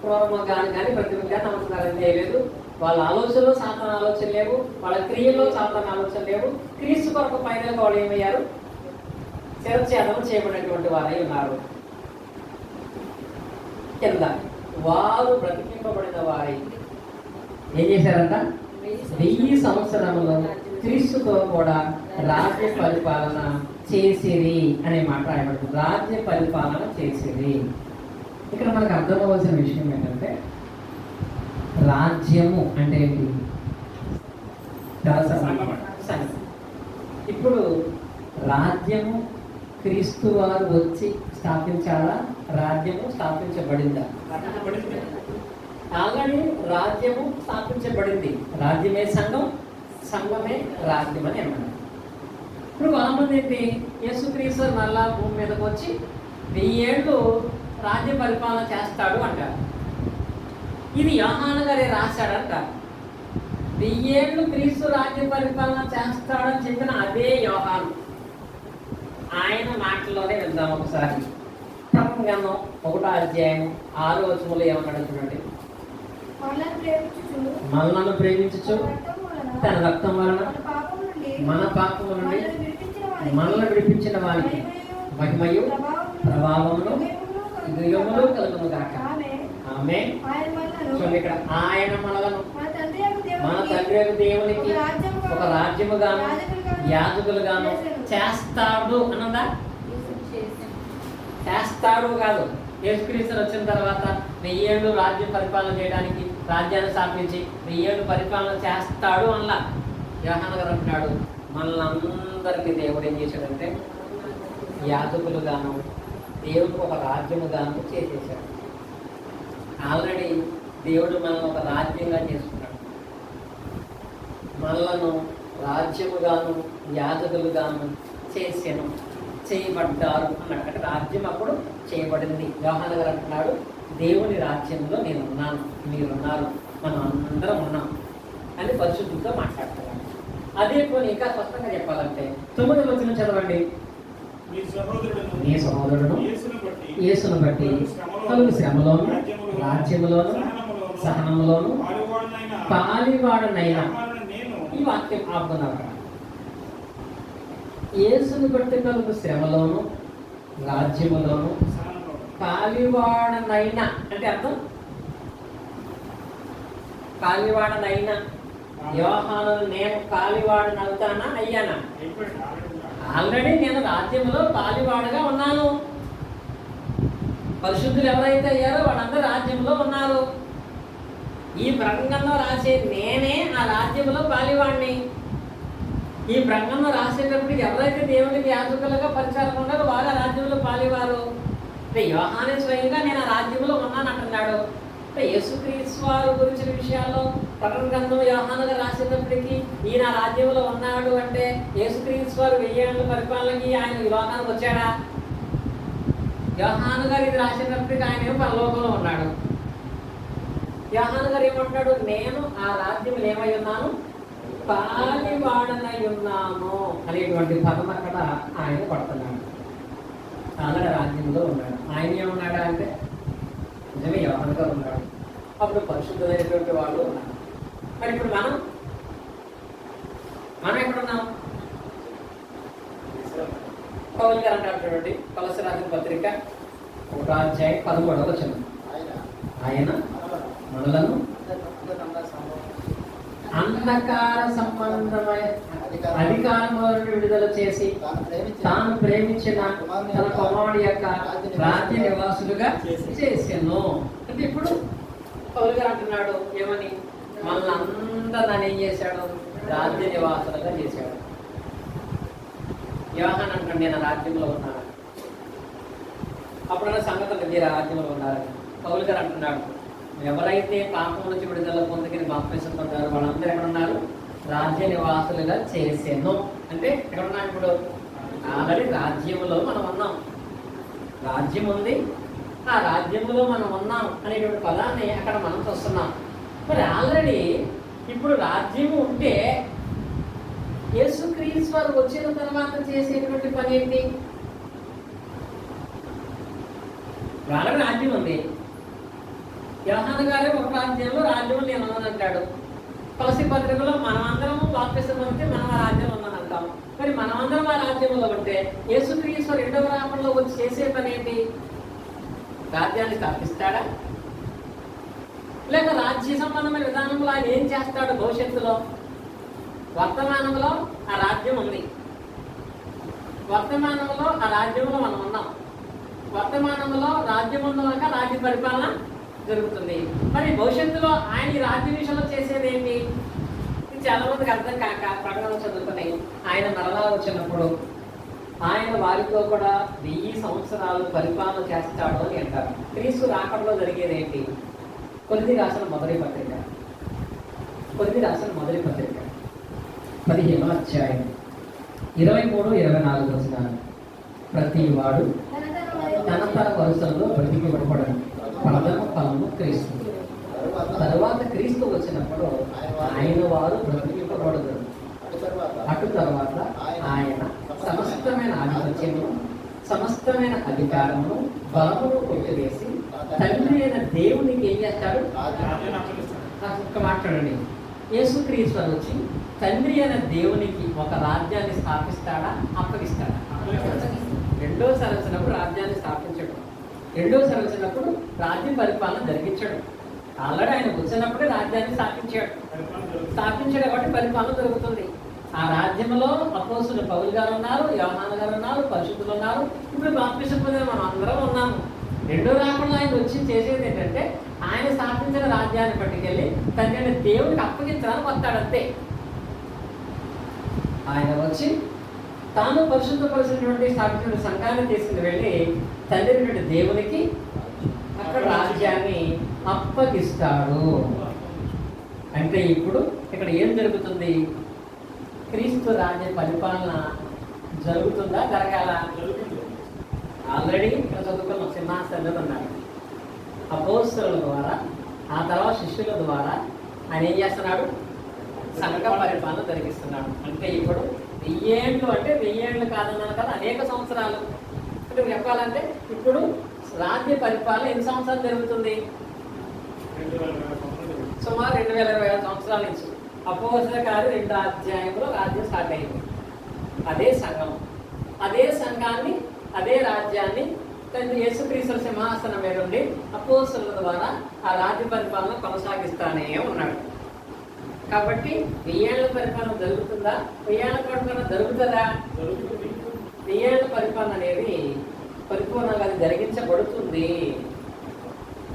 క్రూరమ కానీ ప్రతిగా నమస్కారం చేయలేదు. వాళ్ళ ఆలోచనలో సాతాన ఆలోచన లేవు, వాళ్ళ క్రియల్లో సాతాన ఆలోచన లేవు. క్రీస్తు కొరకు పైన వాళ్ళు ఏమయ్యారు? శిరఛేదనం చేయబడినటువంటి వారై ఉన్నారు. కింద వారు బ్రతికింపబడిన వారై ఏం చేశారంట? 1000 సంవత్సరంలో క్రీస్తుతో కూడా రాజ్య పరిపాలన చేసిరి అనే మాట రాయబడుతుంది. రాజ్య పరిపాలన చేసిరి. ఇక్కడ మనకు అర్థమవలసిన విషయం ఏంటంటే, రాజ్యము అంటే ఏంటి? ఇప్పుడు రాజ్యము క్రీస్తు వారు వచ్చి స్థాపించాలా? రాజ్యము స్థాపించబడిందా? ఆల్రెడీ రాజ్యము స్థాపించబడింది. రాజ్యమే సంఘం, సంఘమే రాజ్యం అని అన్నారు. ఇప్పుడు కొంతమంది ఏంటి, యేసుక్రీస్తు మళ్ళా భూమి మీదకి వచ్చి 1000 ఏళ్ళు రాజ్య పరిపాలన చేస్తాడు అంటారు. ఇది యోహాను గారే రాశాడంట. 1000 ఏళ్ళు క్రీస్తు రాజ్య పరిపాలన చేస్తాడని చెప్పిన అదే యోహాను. ఆయన మాటల్లోనే వెళ్దాం ఒకసారి. ప్రకటన 1వ అధ్యాయం 6వ వచనంలో ఏమన్నాడు చూడండి. మనలను ప్రేమించుచు తన రక్తం వలన మన పాపము నుండి మనల్ని విడిపించిన వారికి మహిమయు ప్రభావములు యుగములు కలుగును గాక. ఆమేన్. చూడండి, ఇక్కడ ఆయన మనలను మన తండ్రి దేవునికి ఒక రాజ్యముగాను యాజకులుగాను చేస్తాడు అన్నదా? చేస్తాడు కాదు. యేసుక్రీస్తు వచ్చిన తర్వాత 1000 ఏళ్ళు రాజ్యం పరిపాలన చేయడానికి రాజ్యాన్ని స్థాపించి 1000 ఏళ్ళు పరిపాలన చేస్తాడు అలా యోహాను గారు అంటున్నాడు. మనల్ని దేవుడు ఏం చేశాడంటే యాజకులుగాను దేవుడికి ఒక రాజ్యముగాను చేసేసాడు. ఆల్రెడీ దేవుడు మనల్ని ఒక రాజ్యంగా చేసుకున్నాడు. మనలను రాజ్యముగాను యాజకులుగాను చేసాను, చేయబడ్డారు అన్నాడు. అంటే రాజ్యం అప్పుడు చేయబడింది. యోహాను గారు అంటున్నాడు, దేవుని రాజ్యంలో నేను ఉన్నాను, మీరున్నారు, మనం అందరం ఉన్నాం అని పరిశుద్ధంగా మాట్లాడుతున్నాడు. అదే పోనీ ఇంకా స్పష్టంగా చెప్పాలంటే 9వ వచనం చదవండి. నీ సహోదరుడును యేసును బట్టి కలుగు శ్రమలోను రాజ్యములోను సహనములోను పాలివాడనైనా. ఈ వాక్యం ఆపుకున్నారు. యేసును బట్టి కలుగు శ్రమలోను రాజ్యములోను పాలివాడనైనా అంటే అర్థం పాలివాడనైనా. యోహాను నేను పాలివాడని అవుతానా అయ్యానా? ఆల్రెడీ నేను రాజ్యంలో పాలివాడగా ఉన్నాను. పరిశుద్ధులు ఎవరైతే అయ్యారో వాళ్ళందరూ రాజ్యంలో ఉన్నారు. ఈ ప్రకటనలో రాసే నేనే ఆ రాజ్యంలో పాలివాడిని. ఈ ప్రకటనలో రాసేటప్పుడు ఎవరైతే దేవునికి యాజకులుగా పరిచారం ఉన్నారో వారు ఆ రాజ్యంలో పాలివారు. యోహానే స్వయంగా నేను ఆ రాజ్యంలో ఉన్నాను అంటున్నాడు. యేసుక్రీస్తు వారు గురించిన విషయాల్లో ప్రకటన గ్రంథం యోహాను గారు రాసేటప్పటికీ ఈయన రాజ్యంలో ఉన్నాడు అంటే యేసుక్రీస్తు వారు 1000 ఏళ్ళ పరిపాలనకి ఆయన ఈ లోకానికి వచ్చాడా? యోహాను గారు ఇది రాసేటప్పటికి ఆయన ఏమో పరలోకంలో ఉన్నాడు. యోహాను గారు ఏమంటున్నాడు? నేను ఆ రాజ్యంలో ఏమై ఉన్నాను? పాలివాడనై ఉన్నాను అనేటువంటి పదం అక్కడ ఆయన పడుతున్నాడు. ఆల్రెడీ రాజ్యంలో ఉన్నాడు. ఆయన ఏమన్నాడా అంటే నిజమే యోహానుగా ఉన్నాడు. అప్పుడు పరిశుద్ధమైనటువంటి వాళ్ళు ఉన్నారు. మరి ఇప్పుడు మనం ఎక్కడున్నాం? పౌలు గారు అంటారు చూడండి, కొలస్సీ రాసిన పత్రిక 1:13 ఆయన మనలను అంధకార సంబంధమైన అధికారములను విడుదల చేసి తాను ప్రేమించిన తన కుమారుడి యొక్క రాజ్య నివాసులుగా చేసాను. అంటే ఇప్పుడు పౌలు గారు అంటున్నాడు ఏమని? మనల్ని అందరిని ఏం చేశాడు? రాజ్య నివాసులుగా చేశాడు. యోహాను అంటాడు నేను రాజ్యంలో ఉన్నాను. అప్పుడున్న సంగతులు మీరు రాజ్యంలో ఉన్నారు. పౌలు గారు అంటున్నాడు ఎవరైతే పాపం నుంచి విడుదల పొందుకుని బాప్తిసం పొందారో వాళ్ళందరూ ఎక్కడున్నారు? రాజ్య నివాసులుగా చేసాను. అంటే ఎక్కడున్నాం ఇప్పుడు? ఆల్రెడీ రాజ్యంలో మనం ఉన్నాం. రాజ్యం ఉంది, ఆ రాజ్యంలో మనం ఉన్నాం అనేటువంటి పదాన్ని అక్కడ మనం చూస్తున్నాం. మరి ఆల్రెడీ ఇప్పుడు రాజ్యం ఉంటే యేసుక్రీస్తు వారు వచ్చిన తర్వాత చేసేటువంటి పని ఏంటి? ఆల్రెడీ రాజ్యం ఉంది. యోహాను గారే ఒక రాజ్యంలో నేను ఉన్నానంటాడు. కొలస్సీ పత్రికలో మనమందరం బాప్తిసం పొందితే మనం ఆ రాజ్యంలో ఉన్నాను అంటాం. మరి మనమందరం ఆ రాజ్యంలో ఉంటే యేసుక్రీస్తు రెండవ రాకడలో వచ్చి చేసే పని ఏంటి? రాజ్యాన్ని స్థాపిస్తాడా? లేక రాజ్య సంబంధమైన విధానంలో ఆయన ఏం చేస్తాడు భవిష్యత్తులో? వర్తమానంలో ఆ రాజ్యం ఉంది. వర్తమానంలో ఆ రాజ్యంలో మనం ఉన్నాం. వర్తమానంలో రాజ్యం ఉన్నాక రాజ్య పరిపాలన జరుగుతుంది. మరి భవిష్యత్తులో ఆయన ఈ రాజ్య విషయంలో చేసేది ఏంటి? చాలా మందికి అర్థం కాక ప్రకటన చదువుకుని ఆయన మరలా వచ్చినప్పుడు ఆయన వారితో కూడా 1000 సంవత్సరాలు పరిపాలన చేస్తాడు అని అంటారు. క్రీస్తు రాకడలో జరిగేది ఏంటి? కొరింథీ రాసిన మొదటి పత్రిక 15వ అధ్యాయం 23-24 వచనాలు. ప్రతి వాడు తన వరుసల్లో బ్రతికిపడను. ప్రథమ ఫలము క్రీస్తు. తరువాత క్రీస్తు వచ్చినప్పుడు ఆయన వారు బ్రతికింపబడదు. అటు తర్వాత ఆయన సమస్తమైన ఆధిపత్యము, సమస్తమైన అధికారమును, బలమును కొట్టివేసి తండ్రి అయిన దేవునికి ఏం చేస్తాడు? ఒక్క మాట్లాడండి. యేసుక్రీస్తు వచ్చి తండ్రి అయిన దేవునికి ఒక రాజ్యాన్ని స్థాపిస్తాడా? అప్పగిస్తాడా? రెండోసారి వచ్చినప్పుడు రాజ్యాన్ని స్థాపించడు. రెండోసారి వచ్చినప్పుడు రాజ్య పరిపాలన జరిగించాడు. ఆల్రెడీ ఆయన వచ్చినప్పుడే రాజ్యాన్ని స్థాపించాడు కాబట్టి పరిపాలన జరుగుతుంది. ఆ రాజ్యంలో అపోస్తలులు పౌలు గారు ఉన్నారు, యోహాను గారు ఉన్నారు, పరిశుద్ధులు ఉన్నారు. ఇప్పుడు బాప్తిసం పొందిన మనం అందరం ఉన్నాము. రెండో రాకుండా ఆయన వచ్చి చేసేది ఏంటంటే ఆయన స్థాపించిన రాజ్యాన్ని పట్టుకెళ్ళి తండ్రి దేవుడికి అప్పగించడానికి వస్తాడంతే. ఆయన వచ్చి తాను పరిశుద్ధపరిచినటువంటి స్థాపించిన సంఘాన్ని తీసుకుని వెళ్ళి తండ్రి దేవునికి అక్కడ రాజ్యాన్ని అప్పగిస్తాడు. అంటే ఇప్పుడు ఇక్కడ ఏం జరుగుతుంది? క్రీస్తు రాజ్య పరిపాలన జరుగుతుందా? జరగాల? ఆల్రెడీ ఇక్కడ చదువుకున్న సింహాసనం ఉన్నారు. అపోస్తలుల ద్వారా, ఆ తర్వాత శిష్యుల ద్వారా ఆయన ఏం చేస్తున్నాడు? సంఘ పరిపాలన జరిగిస్తున్నాడు. అంటే ఇప్పుడు 1000 ఏళ్ళు అంటే 1000 ఏళ్ళు కాదన్నాను కదా, అనేక సంవత్సరాలు. అంటే చెప్పాలంటే ఇప్పుడు రాజ్య పరిపాలన ఎన్ని సంవత్సరాలు జరుగుతుంది? సుమారు 2020 సంవత్సరాల నుంచి. అపోస్తలుల కార్యం 2వ అధ్యాయంలో రాజ్యం స్టార్ట్ అయింది. అదే సంఘం, అదే సంఘాన్ని, అదే రాజ్యాన్ని తండ్రి యేసుక్రీస్తు సింహాసనం మీద ఉండి అపోస్తలుల ద్వారా ఆ రాజ్య పరిపాలన కొనసాగిస్తానే ఉన్నాడు. కాబట్టి 1000 ఏళ్ల పరిపాలన జరుగుతుందా? 1000 ఏళ్ల పరిపాలన జరుగుతుందా? 1000 ఏళ్ల పరిపాలన అనేది పరిపూర్ణంగా అది జరిగించబడుతుంది.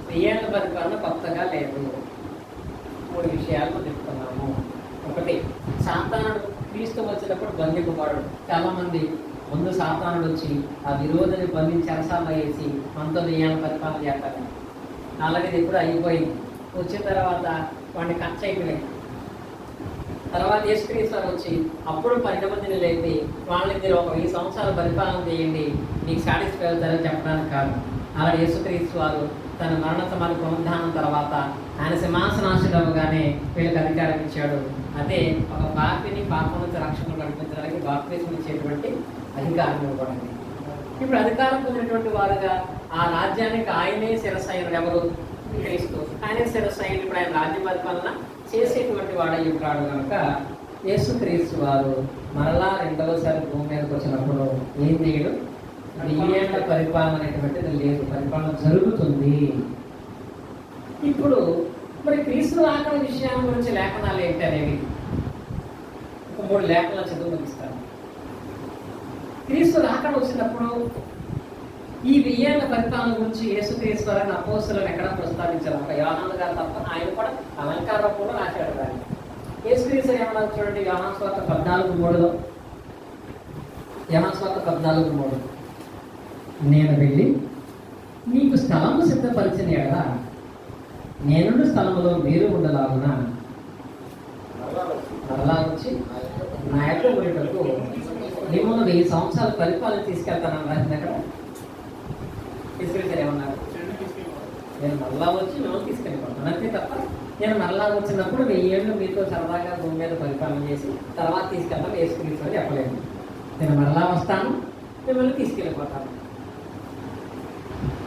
1000 ఏళ్ల పరిపాలన కొత్తగా లేదు. 3 విషయాలు చెప్తున్నాము. ఒకటి, సాతానుడు క్రీస్తు వచ్చినప్పుడు బంధింపబడు. చాలా మంది ముందు సాతానుడు వచ్చి ఆ విరోధిని బంధించి చెరసాల్లో వేసి మనతో 1000 ఏళ్ల పరిపాలన చేస్తారు. అలాగే ఇప్పుడు అయిపోయింది. వచ్చిన తర్వాత వాడిని కట్ అయిపోయింది. తర్వాత యేసుక్రీస్తు వచ్చి అప్పుడు 12 మందిని లేపి వాళ్ళని మీరు ఒక 1000 సంవత్సరాలు పరిపాలన చేయండి, మీకు సాటిస్ఫై అవుతారని చెప్పడానికి కాదు. అలా యేసుక్రీస్తు వారు తన మరణ సమాధి పునరుద్ధానం తర్వాత ఆయన సింహాసనాశుడవగానే వీళ్ళకి అధికారం ఇచ్చాడు. అదే ఒక పాపిని పాపం నుంచి రక్షణ కల్పించడానికి బాప్తిస్మం ఇచ్చేటువంటి అధికారం ఇవ్వబడింది. ఇప్పుడు అధికారం పొందినటువంటి వారుగా ఆ రాజ్యానికి ఆయనే శిరస్సు అయిన ఎవరు? క్రీస్తు. ఆయనే శిరస్సు అయిన ఇప్పుడు ఆయన రాజ్య పరిపాలన చేసేటువంటి వాడై ఉంటాడు కనుక యేసుక్రీస్తు వారు మరలా రెండవసారి భూమి మీదకి వచ్చినప్పుడు ఏం చేయడు? 1000 ఏళ్ల పరిపాలన అనేటువంటిది లేదు, పరిపాలన జరుగుతుంది. ఇప్పుడు మరి క్రీస్తు రాకడ విషయాల గురించి లేఖనాలు ఏంటి అనేవి 3 లేఖనాలు చదువు ముగిస్తాను. క్రీస్తు రాకడ వచ్చినప్పుడు ఈ 1000 ఏళ్ల పరిపాలన గురించి యేసుక్రీస్తు వారిని అపోస్తలులను ఎక్కడ ప్రస్తావించారు? ఒక యోహాను గారు తప్ప ఆయన కూడా అలంకార రూపంలో రాశాడు. దాన్ని యేసుక్రీస్తు ఏమన్నా చూడండి, యోహాను సువార్త 14:3లో, యోహాను సువార్త 14:3, నేను వెళ్ళి నీకు స్థలము సిద్ధపరిచిన ఎడల నేనున్న స్థలములో మీరు ఉండలాగున మరలా వచ్చి నా యొక్క ఉండటకు మిమ్మల్ని 1000 సంవత్సరాల పరిపాలన తీసుకెళ్తానని రాసింది. అక్కడ తీసుకెళ్తారు ఏమన్నారు? నేను మరలా వచ్చి మిమ్మల్ని తీసుకెళ్ళిపోతాను అంతే తప్ప నేను మరలా వచ్చినప్పుడు 1000 ఏళ్ళు మీతో సరదాగా భూమి మీద పరిపాలన చేసి తర్వాత తీసుకెళ్తాను యేసుక్రీస్తు చెప్పలేదు. నేను మరలా వస్తాను, మిమ్మల్ని తీసుకెళ్ళిపోతాను.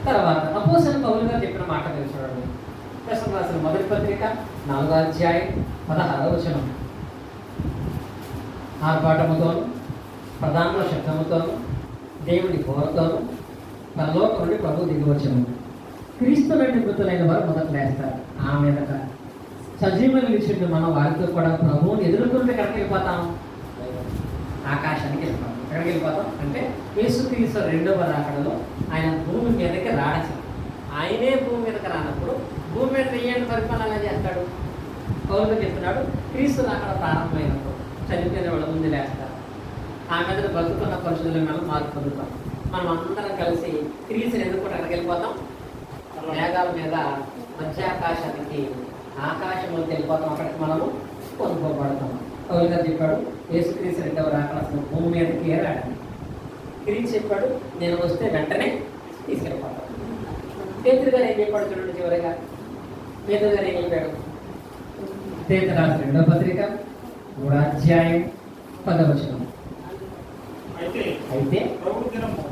తర్వాత అపోస్తలుడైన పౌలు గారు చెప్పిన మాట మీరు చూడండి. ప్రస్తుతం రాసిన మొదటి పత్రిక 4వ అధ్యాయం 16వ వచనం. ఆర్భాటముతోను ప్రధాన శబ్దముతోను దేవుని బోరతోను పరలోకం నుండి ప్రభు దిగి వచ్చను. క్రీస్తు నుండి మృతులైన వారు మొదట లేస్తారు. ఆ మీదట సజీవులు విషయంలో మనం వారితో కూడా ప్రభువుని ఎదుర్కొంటే ఎక్కడికి వెళ్ళిపోతాం? ఆకాశానికి వెళ్ళిపోతాం. ఎక్కడికి వెళ్ళిపోతాం అంటే యేసుక్రీస్తు రెండవ రాకడలో ఆయన భూమి మీదకి రాడచ్చు. ఆయనే భూమి మీదకి రానప్పుడు భూమి మీద 1000 ఏళ్ళ పరిపాలన ఎలా చేస్తాడు? పౌలుగా చెప్తున్నాడు, క్రీస్తు రాకడ ప్రారంభమైనప్పుడు చనిపోయిన వాళ్ళ ముందు లేస్తారు. ఆ మీద బతుకున్న పరిశుద్ధుల మీద మార్పు పొందుతాం. మనం అందరం కలిసి క్రీస్తుని ఎదుర్కొంటే ఎక్కడికి వెళ్ళిపోతాం? మేఘాల మీద మధ్యాకాశానికి, ఆకాశంలోకి వెళ్ళిపోతాం. అక్కడికి మనము కొనుక్కోబడతాం. పౌలు గారు చెప్పాడు, యేసుక్రీస్తు రెండవ రాకడ అసలు భూమి మీదకి రాడు. క్రీస్తు చెప్పాడు, నేను వస్తే వెంటనే తీసుకెళ్ళిపోతాను. పేతురు గారు ఏం చెప్పాడు చూడండి. చివరిగా పేతురు గారు ఏం చెప్పాడు? పేతురు రాసిన రెండవ పత్రిక 3వ అధ్యాయం 10వ వచనం. అయితే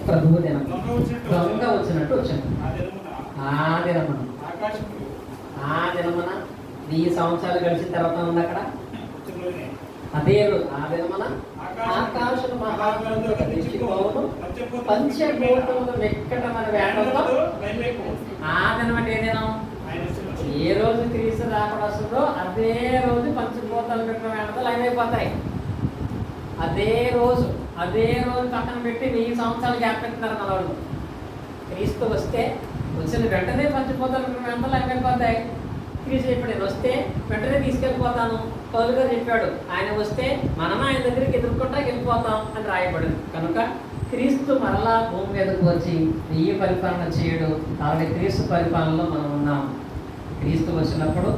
ప్రభువు దినం దొంగ వచ్చినట్టు వచ్చాను. ఆ దినమున 1000 సంవత్సరాలు గడిచిన తర్వాత ఉంది అక్కడ. అదే రోజు ఆ దినమున ఆకాశం మహాగణించిపోవును, పంచభూతములు మెక్కటమని వేటంతో. ఆ దినం అంటే ఏ దినం? ఏ రోజు క్రీస్తు రాకడ వస్తుందో అదే రోజు పంచభూతాలు పెట్టిన వేటతో లైన్ అయిపోతాయి. అదే రోజు పక్కన పెట్టి 1000 సంవత్సరాలు గ్యాప్ పెడుతున్నారు మన వాళ్ళు. క్రీస్తు వస్తే వచ్చిన వెంటనే పంచభూతాలు పెట్టిన వేటతో లైన్ అయిపోతాయి. క్రీస్తు చెప్పాడు, నేను వస్తే వెంటనే తీసుకెళ్ళిపోతాను. పౌలు గారు చెప్పాడు, ఆయన వస్తే మనం ఆయన దగ్గరికి ఎదుర్కొంటా వెళ్ళిపోతాం అని రాయబడింది. కనుక క్రీస్తు మరలా భూమి మీదకు వచ్చి 1000 పరిపాలన చేయడు. కాబట్టి క్రీస్తు పరిపాలనలో మనం ఉన్నాం. క్రీస్తు వచ్చినప్పుడు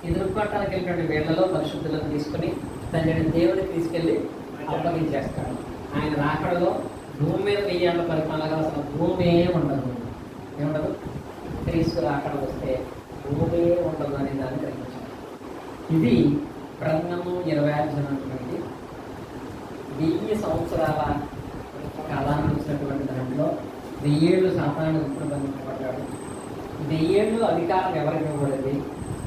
ఎదుర్కొంటానికి వెళ్ళినటువంటి వేళ్లలో పరిశుద్ధులను తీసుకుని తండ్రి దేవుడికి తీసుకెళ్ళి అప్పగించేస్తాడు. ఆయన రాకడలో భూమి మీద 1000 ఏళ్ల పరిపాలనగా అసలు భూమి ఉండదు. ఏముండదు? క్రీస్తు రాకడ వస్తే భూమి ఉండదు అనే దాన్ని గ్రహించాలి. ఇది ప్రజ్ఞము 26 అన్నటువంటి 1000 సంవత్సరాల కాలాన్ని వచ్చినటువంటి దాంట్లో 1000 ఏళ్ళు సాతాను ఇప్పుడు బంధించబడ్డాడు. 1000 ఏళ్ళు అధికారం ఎవరికి ఇవ్వబడింది?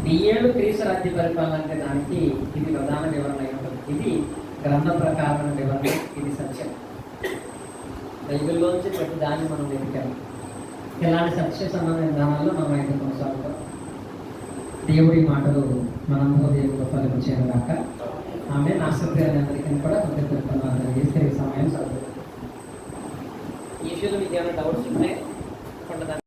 1000 ఏళ్ళు క్రీస్తు రాజ్య పరిపాలన అంటే దానికి ఇది ప్రధాన వివరణ అయి ఉంటుంది. ఇది గ్రంథ ప్రకారమైన వివరణ, ఇది సత్యం. బైబిల్లోంచి ప్రతి దాన్ని మనం వెతికాము. ఇలాంటి సత్య సంబంధమైన విధానాల్లో మనం అయితే కొనసాగుతాం. దేవుడి మాటలు మన దేవుడు ఫలించేది కాక ఆమె నాశప్రియాలందరికీ కూడా తెలియజేస్తే సమయం చదువు. ఈ విషయంలో మీకు ఏమైనా డౌట్స్ ఉన్నాయి?